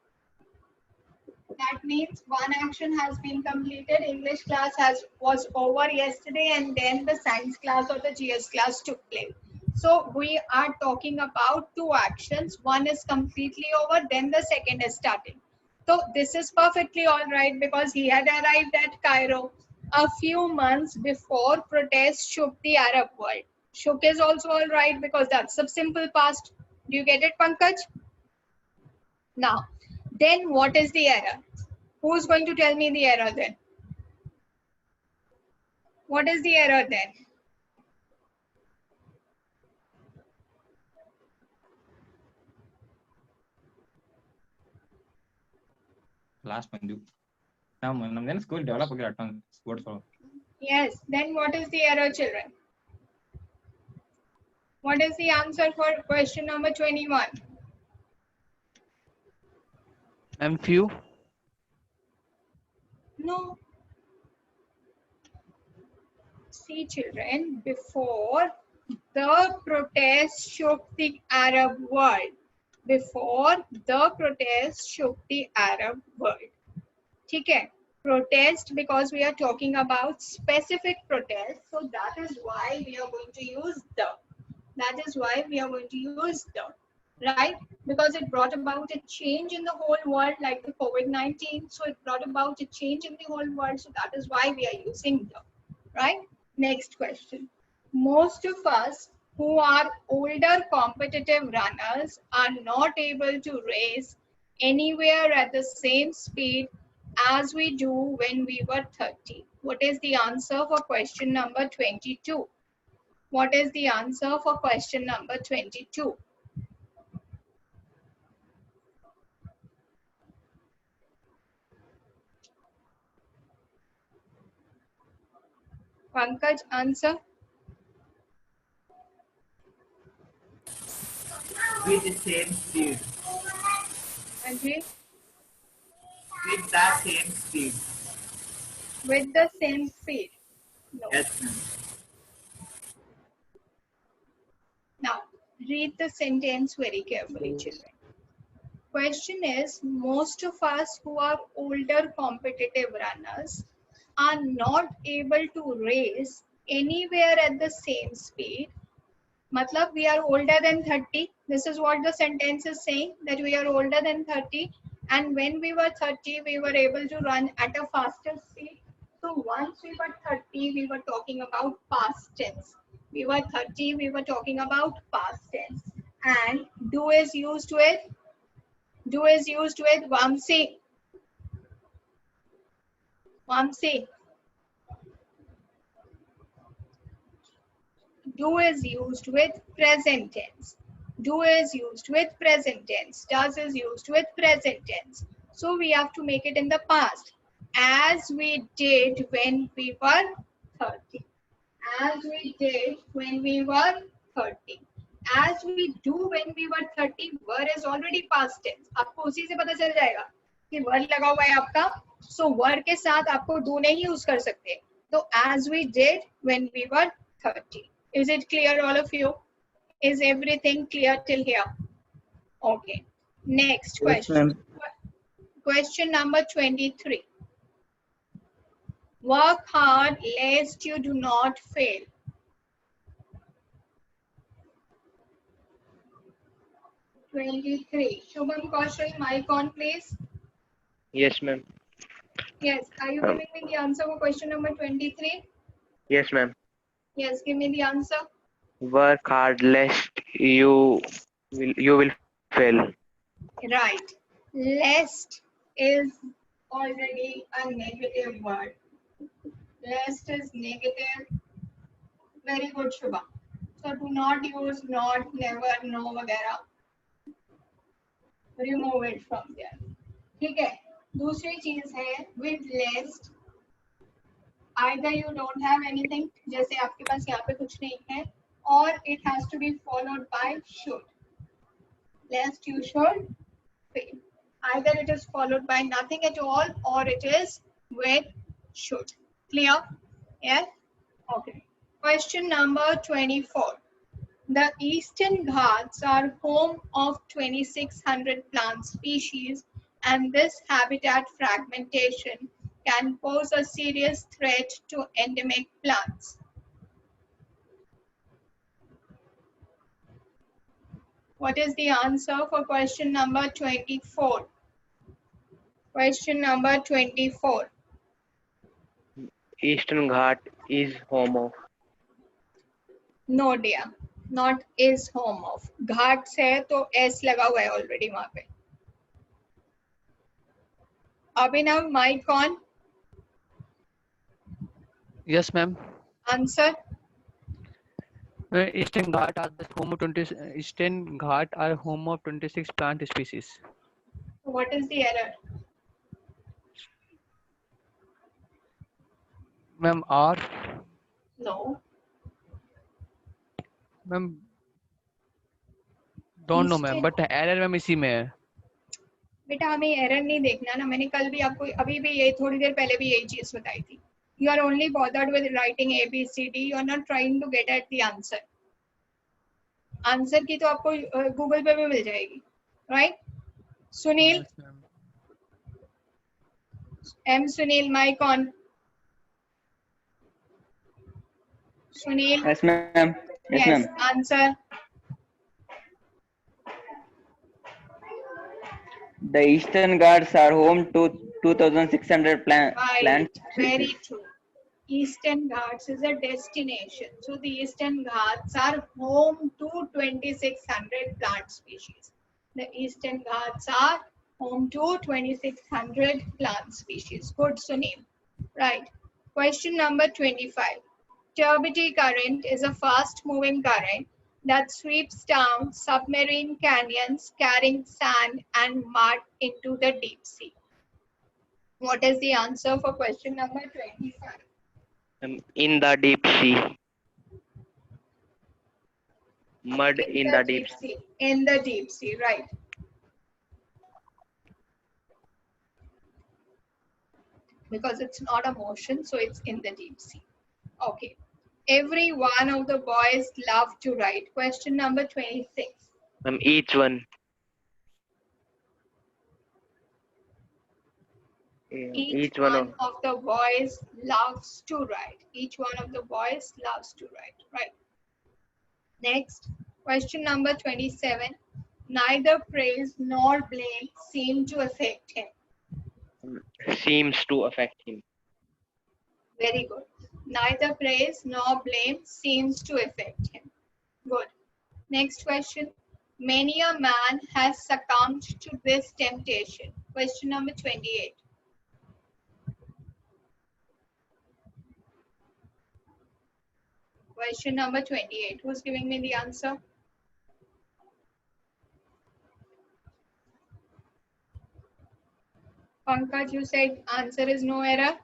That means one action has been completed. English class was over yesterday, and then the science class or the GS class took place. So we are talking about two actions. One is completely over, then the second is starting. So this is perfectly all right because he had arrived at Cairo a few months before protests shook the Arab world. Shook is also all right because that's a simple past. Do you get it, Pankaj? Now, then what is the error? Who's going to tell me the error then? What is the error then? Last Manju. Now, then school develop again. Yes, then what is the error, children? What is the answer for question number 21? I'm few. No. See, children, before the protest shook the Arab world. Before the protest shook the Arab world. ठीक है? Protest, because we are talking about specific protest, so that is why we are going to use the. That is why we are going to use the, right? Because it brought about a change in the whole world, like the COVID-19. So it brought about a change in the whole world. So that is why we are using the, right? Next question. Most of us who are older competitive runners are not able to race anywhere at the same speed as we do when we were 30. What is the answer for question number 22? What is the answer for question number 22? Pankaj, answer. With the same speed. Ajay? With the same speed. With the same speed. No. Yes, ma'am. Now, read the sentence very carefully, children. Question is, most of us who are older competitive runners are not able to race anywhere at the same speed. Matlab, we are older than 30. This is what the sentence is saying, that we are older than 30. And when we were 30, we were able to run at a faster speed. So once we were 30, we were talking about past tense. We were 30, we were talking about past tense. And do is used with Vamsi. Vamsi. Do is used with present tense. Do is used with present tense. Does is used with present tense. So we have to make it in the past. As we did when we were 30. As we did when we were 30. As we do when we were 30, were is already past tense. आपको उसी से पता चल जाएगा कि were लगा हुआ है आपका. So were के साथ आपको do नहीं use कर सकते. तो as we did when we were 30. Is it clear, all of you? Is everything clear till here? Okay. Next Yes, question. ma'am. Question number 23. Work hard lest you do not fail. Shubham Kaushal, mic on, please. Yes, ma'am. Yes. Are you giving me the answer for question number 23? Yes, ma'am. Yes. Give me the answer. Work hard lest you will fail. Right. Lest is already a negative word. Lest is negative. Very good, Shubham. So do not use not, never, no, वगैरह. Remove it from there. ठीक है. दूसरी चीज है with lest. Either you don't have anything, जैसे आपके पास यहाँ पे कुछ नहीं है, or it has to be followed by should. Lest you should fail. Either it is followed by nothing at all, or it is with should. Clear? Yes? Okay. Question number 24. The Eastern Ghats are home of 2600 plant species, and this habitat fragmentation can pose a serious threat to endemic plants. What is the answer for question number 24? Question number 24. Eastern Ghat is home of. No dear, not is home of. Ghats है तो S लगा हुआ है already वहाँ पे. Abhinav, mic on. Yes, ma'am. Answer. Eastern Ghat are the home of 20. Eastern Ghat are home of 26 plant species. What is the error? Ma'am, are. No. Ma'am, don't know, ma'am. But error ma'am इसी में है. बेटा हमें error नहीं देखना ना. मैंने कल भी आपको अभी भी ये थोड़ी देर पहले भी यही चीज बताई थी. You are only bothered with writing A, B, C, D. You are not trying to get at the answer. Answer की तो आपको गूगल पे भी मिल जाएगी, right? Sunil, M Sunil, mic on. Sunil. Yes, ma'am. Yes, ma'am. Answer. The Eastern Ghats are home to 2,600 plants. Right, very true. Eastern Ghats is a destination. So the Eastern Ghats are home to 2600 plant species. The Eastern Ghats are home to 2600 plant species. Good, Sunil. Right. Question number 25. Turbidity current is a fast-moving current that sweeps down submarine canyons carrying sand and mud into the deep sea. What is the answer for question number 25? In the deep sea. Mud in the deep sea. In the deep sea, right. Because it's not a motion, so it's in the deep sea. Okay. Every one of the boys love to write. Question number 26. Each one. Each one of the boys loves to write. Each one of the boys loves to write. Right. Next, question number 27. Neither praise nor blame seem to affect him. Seems to affect him. Very good. Neither praise nor blame seems to affect him. Good. Next question. Many a man has succumbed to this temptation. Question number 28. Question number 28. Who's giving me the answer? Pankaj, you said answer is no error.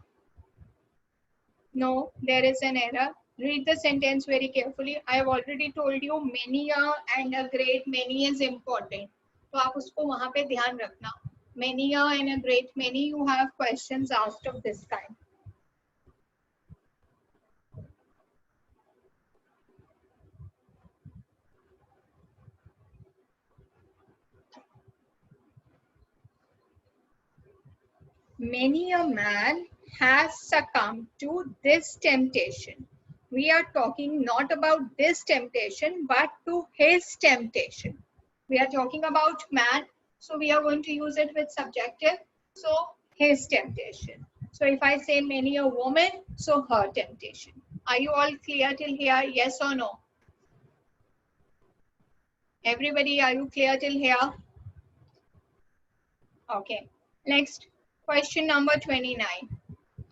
No, there is an error. Read the sentence very carefully. I have already told you many and a great many is important. तो आप उसको वहाँ पे ध्यान रखना. Many and a great many, you have questions asked of this kind. Many a man has succumbed to this temptation. We are talking not about this temptation, but to his temptation. We are talking about man, so we are going to use it with subjective. So, his temptation. So, if I say many a woman, so her temptation. Are you all clear till here? Yes or no? Everybody, are you clear till here? Okay. Next, question number 29.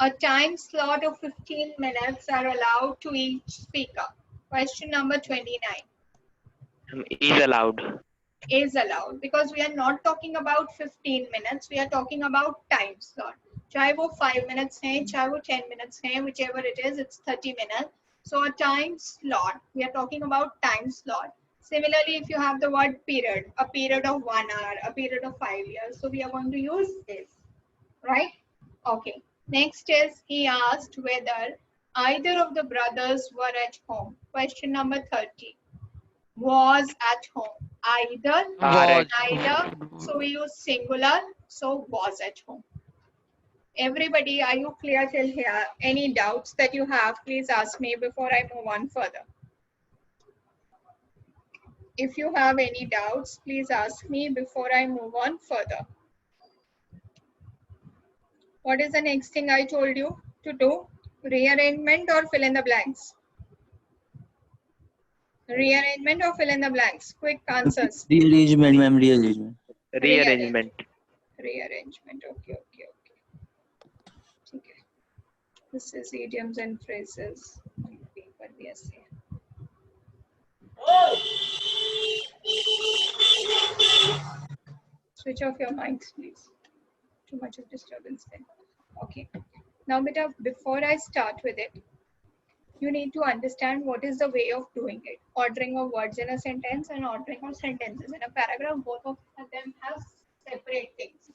A time slot of 15 minutes are allowed to each speaker. Question number 29. Is allowed. Is allowed because we are not talking about 15 minutes. We are talking about time slot. चाहे वो 5 minutes है, चाहे वो 10 minutes है, whichever it is, it's 30 minutes. So a time slot, we are talking about time slot. Similarly, if you have the word period, a period of 1 hour, a period of 5 years, so we are going to use this, right? Okay. Next is, he asked whether either of the brothers were at home. Question number 30. Was at home. Either, Was. either. So we use singular. So was at home. Everybody, are you clear till here? Any doubts that you have, please ask me before I move on further. If you have any doubts, please ask me before I move on further. What is the next thing I told you to do? Rearrangement or fill in the blanks? Rearrangement or fill in the blanks? Quick answers. Rearrangement, ma'am, rearrangement. Rearrangement. Rearrangement. Okay. Okay. This is idioms and phrases. Paper BSc. Switch off your mics, please. Too much of disturbance there. Okay. Now, beta, before I start with it, you need to understand what is the way of doing it. Ordering of words in a sentence and ordering of sentences in a paragraph, both of them have separate things.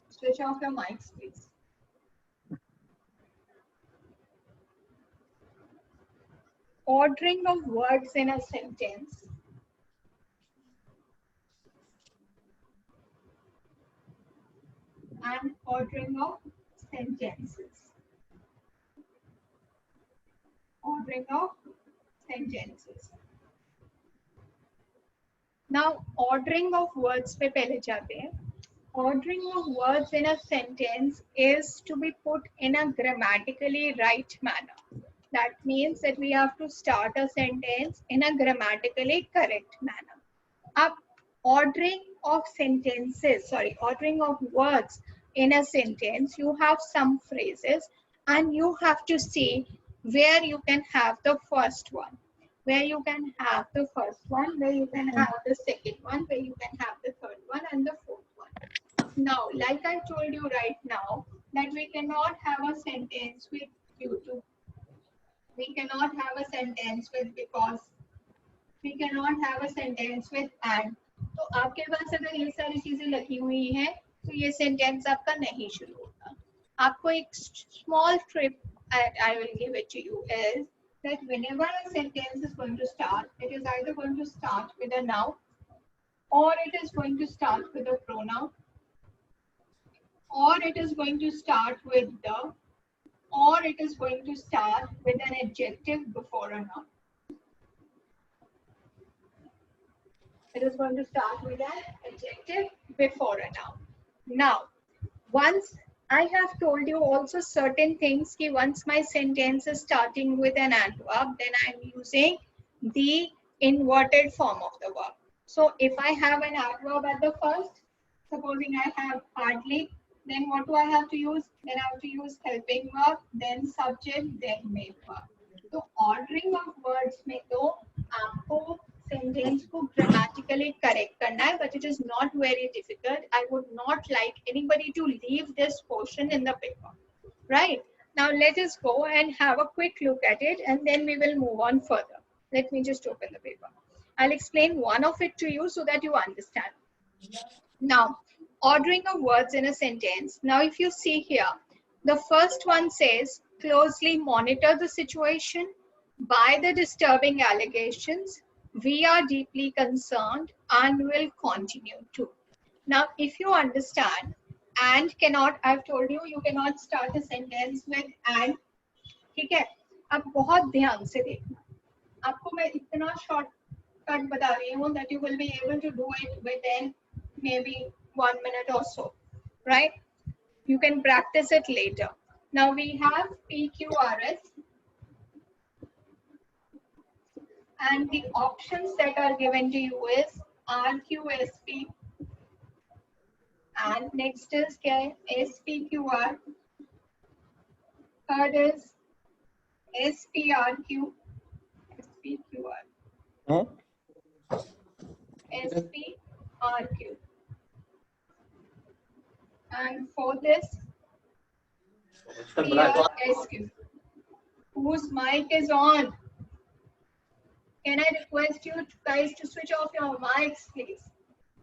Switch off your mics, please. Ordering of words in a sentence and ordering of sentences. Ordering of sentences. Now, ordering of words पे पहले जाते हैं. Ordering of words in a sentence is to be put in a grammatically right manner. That means that we have to start a sentence in a grammatically correct manner. Up ordering of words in a sentence, you have some phrases and you have to see where you can have the first one, where you can have the first one, where you can have the second one, where you can have the third one and the fourth one. Now, like I told you right now, that we cannot have a sentence with due to. We cannot have a sentence with because. We cannot have a sentence with and. तो आपके पास अगर ये सारी चीजें लिखी हुई हैं, तो ये sentence आपका नहीं शुरू होगा. आपको एक small trick I will give it to you is that whenever a sentence is going to start, it is either going to start with a noun, or it is going to start with a pronoun, or it is going to start with the, or it is going to start with an adjective before a noun. It is going to start with an adjective before a noun. Now, once I have told you also certain things, ki once my sentence is starting with an adverb, then I am using the inverted form of the verb. So if I have an adverb at the first, supposing I have hardly, Then what do I have to use? Then I have to use helping verb, then subject, then main verb. तो ordering of words में तो आपको sentence को grammatically correct करना है, but it is not very difficult. I would not like anybody to leave this portion in the paper. Right? Now let us go and have a quick look at it, and then we will move on further. Let me just open the paper. I'll explain one of it to you so that you understand. Now, ordering of words in a sentence. Now, if you see here, the first one says, closely monitor the situation by the disturbing allegations. We are deeply concerned and will continue to. Now, if you understand, and cannot, I've told you, you cannot start a sentence with and. ठीक है? अब बहुत ध्यान से देखना. आपको मैं इतना shortcut बता रही हूँ that you will be able to do it within maybe 1 minute or so, right? You can practice it later. Now we have PQRS, and the options that are given to you is RQSP, and next is SPQR, third is SPRQ, SPRQ, and fourth is PRSQ. Whose mic is on? Can I request you guys to switch off your mics, please?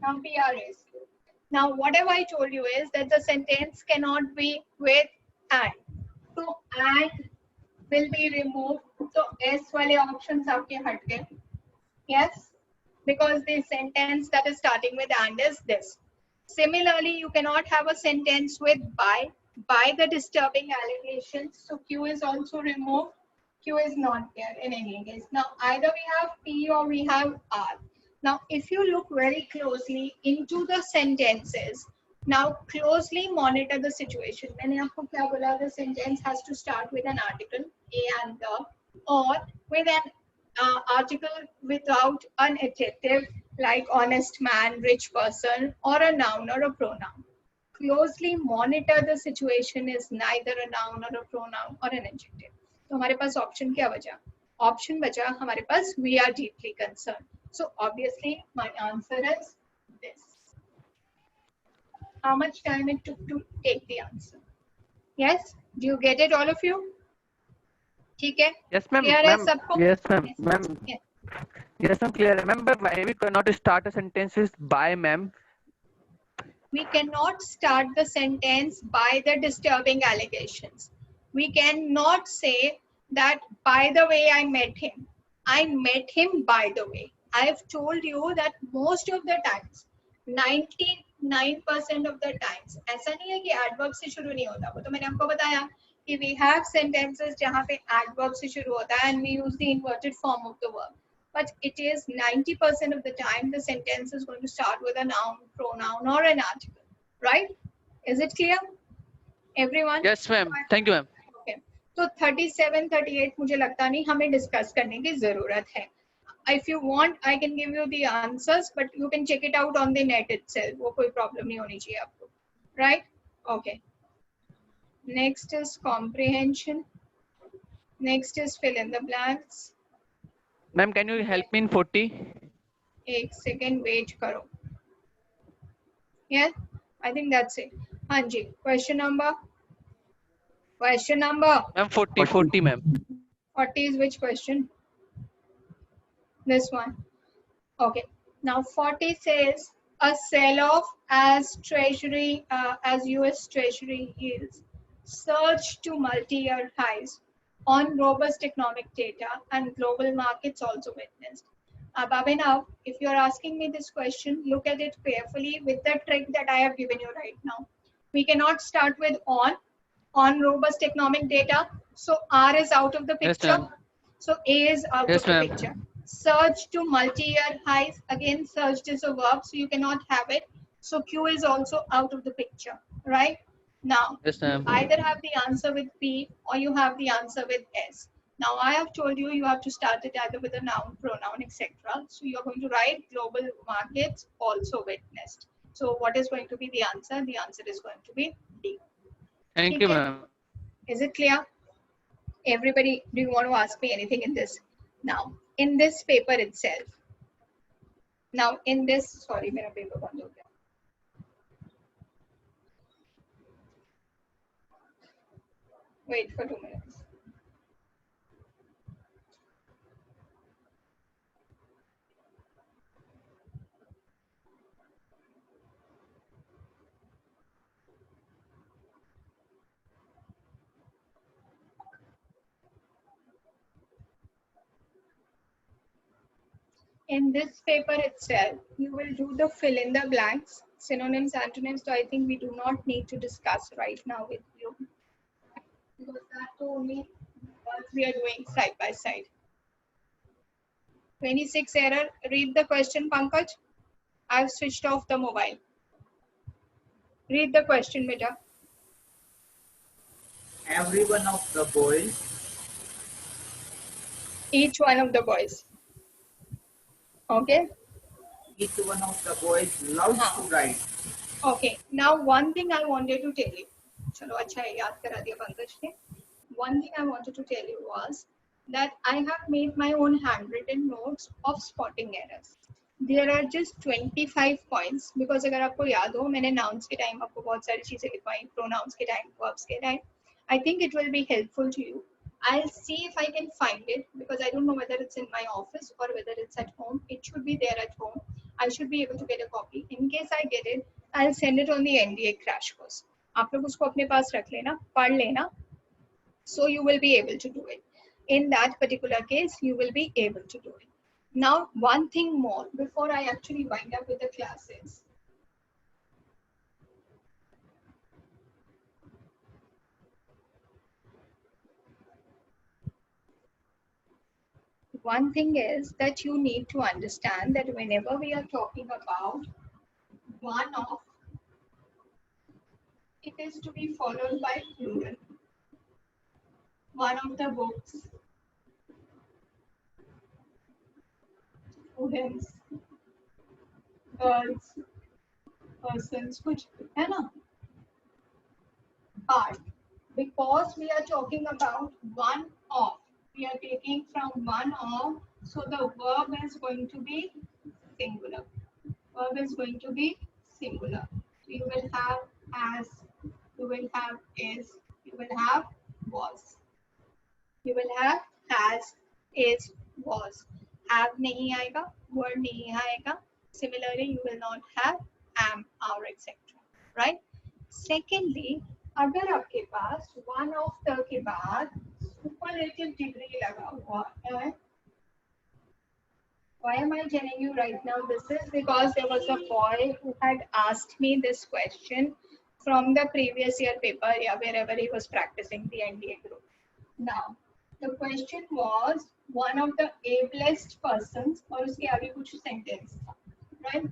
Now PRSQ. Now what have I told you is that the sentence cannot be with and. So and will be removed. So S wale options aapke hat gaye. Yes, because the sentence that is starting with and is this. Similarly, you cannot have a sentence with by the disturbing allegations. So Q is also removed. Q is not there in any case. Now either we have P or we have R. Now if you look very closely into the sentences, now closely monitor the situation. मैंने आपको क्या बोला? The sentence has to start with an article, a and the, or with an article without an adjective like honest man, rich person, or a noun or a pronoun. Closely monitor the situation is neither a noun or a pronoun or an adjective. तो हमारे पास option क्या बचा? Option बचा हमारे पास we are deeply concerned. So obviously my answer is this. How much time it took to take the answer? Yes? Do you get it, all of you? ठीक है? Yes, ma'am. Clear है सबको? Yes, ma'am. Yes. Yes, ma'am. Clear. Remember, why we cannot start a sentence is by, ma'am. We cannot start the sentence by the disturbing allegations. We cannot say that, by the way, I met him. I met him by the way. I have told you that most of the times, 99% of the times, ऐसा नहीं है कि adverb से शुरू नहीं होता. वो तो मैंने आपको बताया कि we have sentences जहाँ पे adverb से शुरू होता है and we use the inverted form of the verb. But it is 90% of the time the sentence is going to start with a noun, pronoun, or an article, right? Is it clear, everyone? Yes, ma'am. Thank you, ma'am. Okay. तो 37, 38 मुझे लगता नहीं हमें discuss करने की जरूरत है. If you want, I can give you the answers, but you can check it out on the net itself. वो कोई problem नहीं होनी चाहिए आपको, right? Okay. Next is comprehension. Next is fill in the blanks. Ma'am, can you help me in 40? एक second wait करो. Yeah, I think that's it. हाँ जी, question number. Ma'am, 40, ma'am. 40 is which question? This one. Okay. Now 40 says a sell-off as Treasury, as U.S. Treasury yields surge to multi-year highs on robust economic data and global markets also witnessed. Abhinav, if you are asking me this question, look at it carefully with the trick that I have given you right now. We cannot start with on robust economic data. So R is out of the picture. Yes, ma'am. So A is out Yes, of the ma'am. picture. Surge to multi-year highs. Again, surged is a verb, so you cannot have it. So Q is also out of the picture, right? Now, Yes, ma'am. either have the answer with P or you have the answer with S. Now, I have told you, you have to start it either with a noun, pronoun, etc. So you're going to write global markets also witnessed. So what is going to be the answer? The answer is going to be D. Thank you, Okay. ma'am. Is it clear? Everybody, do you want to ask me anything in this? Now, in this paper itself. Now, in this, sorry, मेरा paper बंद हो गया. Wait for 2 minutes. In this paper itself, you will do the fill in the blanks, synonyms, antonyms. So I think we do not need to discuss right now with you, because that's the only work we are doing side by side. 26 error. Read the question, Pankaj. I've switched off the mobile. Read the question, beta. Every one of the boys, Each one of the boys. Okay. each one of the boys loves to write. Okay. Now, one thing I wanted to tell you. चलो अच्छा है याद करा दिया पंकज ने. One thing I wanted to tell you was that I have made my own handwritten notes of spotting errors. There are just 25 points because अगर आपको याद हो मैंने nouns के time आपको बहुत सारी चीजें लिखवाई, pronouns के time, verbs के time. I think it will be helpful to you. I'll see if I can find it because I don't know whether it's in my office or whether it's at home. It should be there at home. I should be able to get a copy. In case I get it, I'll send it on the NDA crash course. आप लोग उसको अपने पास रख लेना, पढ़ लेना. So you will be able to do it. In that particular case, you will be able to do it. Now, one thing more before I actually wind up with the classes. One thing is that you need to understand that whenever we are talking about one of, it is to be followed by plural. One of the books, students, girls, persons, कुछ है ना? But because we are talking about one of, we are taking from one of, so the verb is going to be singular. Verb is going to be singular. So you will have as, you will have is, you will have was. You will have has, is, was. Have nahi aayega, were nahi aayega. Similarly, you will not have am, are, etc. Right? Secondly, अगर आपके पास one of the के बाद superlative degree लगा हुआ है. Why am I telling you right now? This is because there was a boy who had asked me this question from the previous year paper, yeah, wherever he was practicing the NDA group. Now, the question was one of the ablest persons, और उसके आगे कुछ sentence था, right?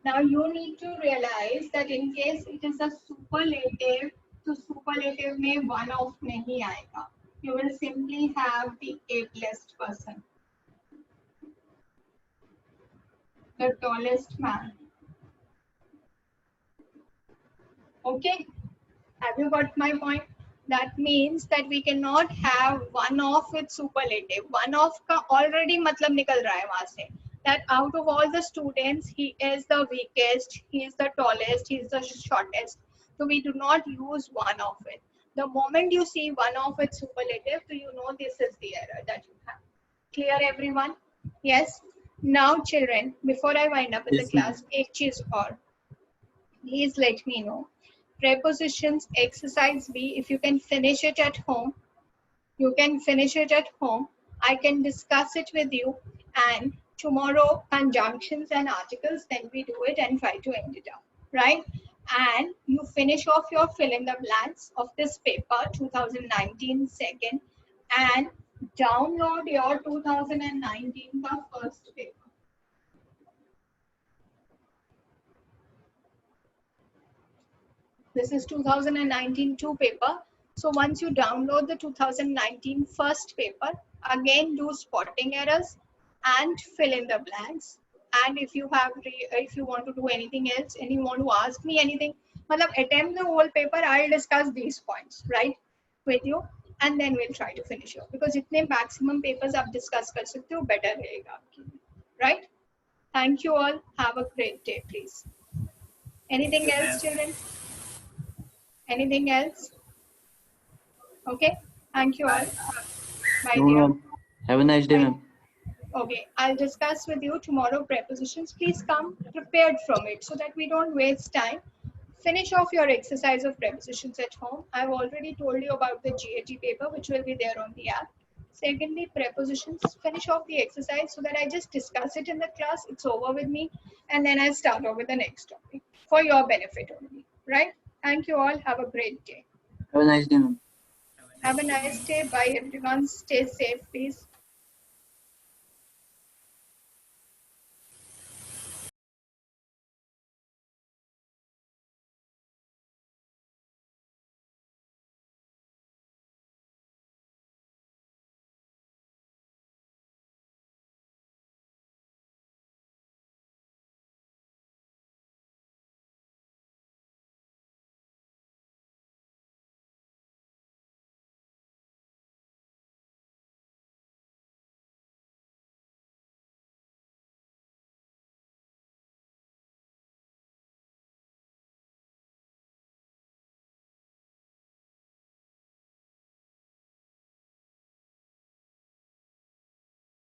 Now you need to realize that in case it is a superlative, तो superlative में one of नहीं आएगा. You will simply have the ablest person, the tallest man. Okay, have you got my point? That means that we cannot have one of with superlative. One of का already मतलब निकल रहा है वहाँ से. That out of all the students, he is the weakest, he is the tallest, he is the shortest. So we do not use one of it. The moment you see one of with superlative, so you know this is the error that you have. Clear everyone? Yes. Now children, before I wind up with the class, एक चीज और. Please let me know. Prepositions exercise B, if you can finish it at home, you can finish it at home. I can discuss it with you, and tomorrow conjunctions and articles, then we do it and try to end it up, right? And you finish off your fill in the blanks of this paper 2019 second and download your 2019 का first paper. This is 2019 2 paper. So once you download the 2019 first paper, again do spotting errors and fill in the blanks And if you want to do anything else and you want to ask me anything, attempt the whole paper. I'll discuss these points, right, with you, and then we'll try to finish it. Because जितने maximum papers आप discuss कर सकते हो, better रहेगा आपके लिए, right? Thank you all. Have a great day, please. Anything else, children? Anything else? Okay. Thank you all. Bye, No, dear. ma'am. Have a nice day, ma'am. Okay, I'll discuss with you tomorrow prepositions. Please come prepared from it so that we don't waste time. Finish off your exercise of prepositions at home. I've already told you about the GAT paper, which will be there on the app. Secondly, prepositions. Finish off the exercise so that I just discuss it in the class. It's over with me. And then I start off with the next topic for your benefit only. Right? Thank you all. Have a great day. Have a nice day, ma'am. Have a nice day. Bye, everyone. Stay safe, please.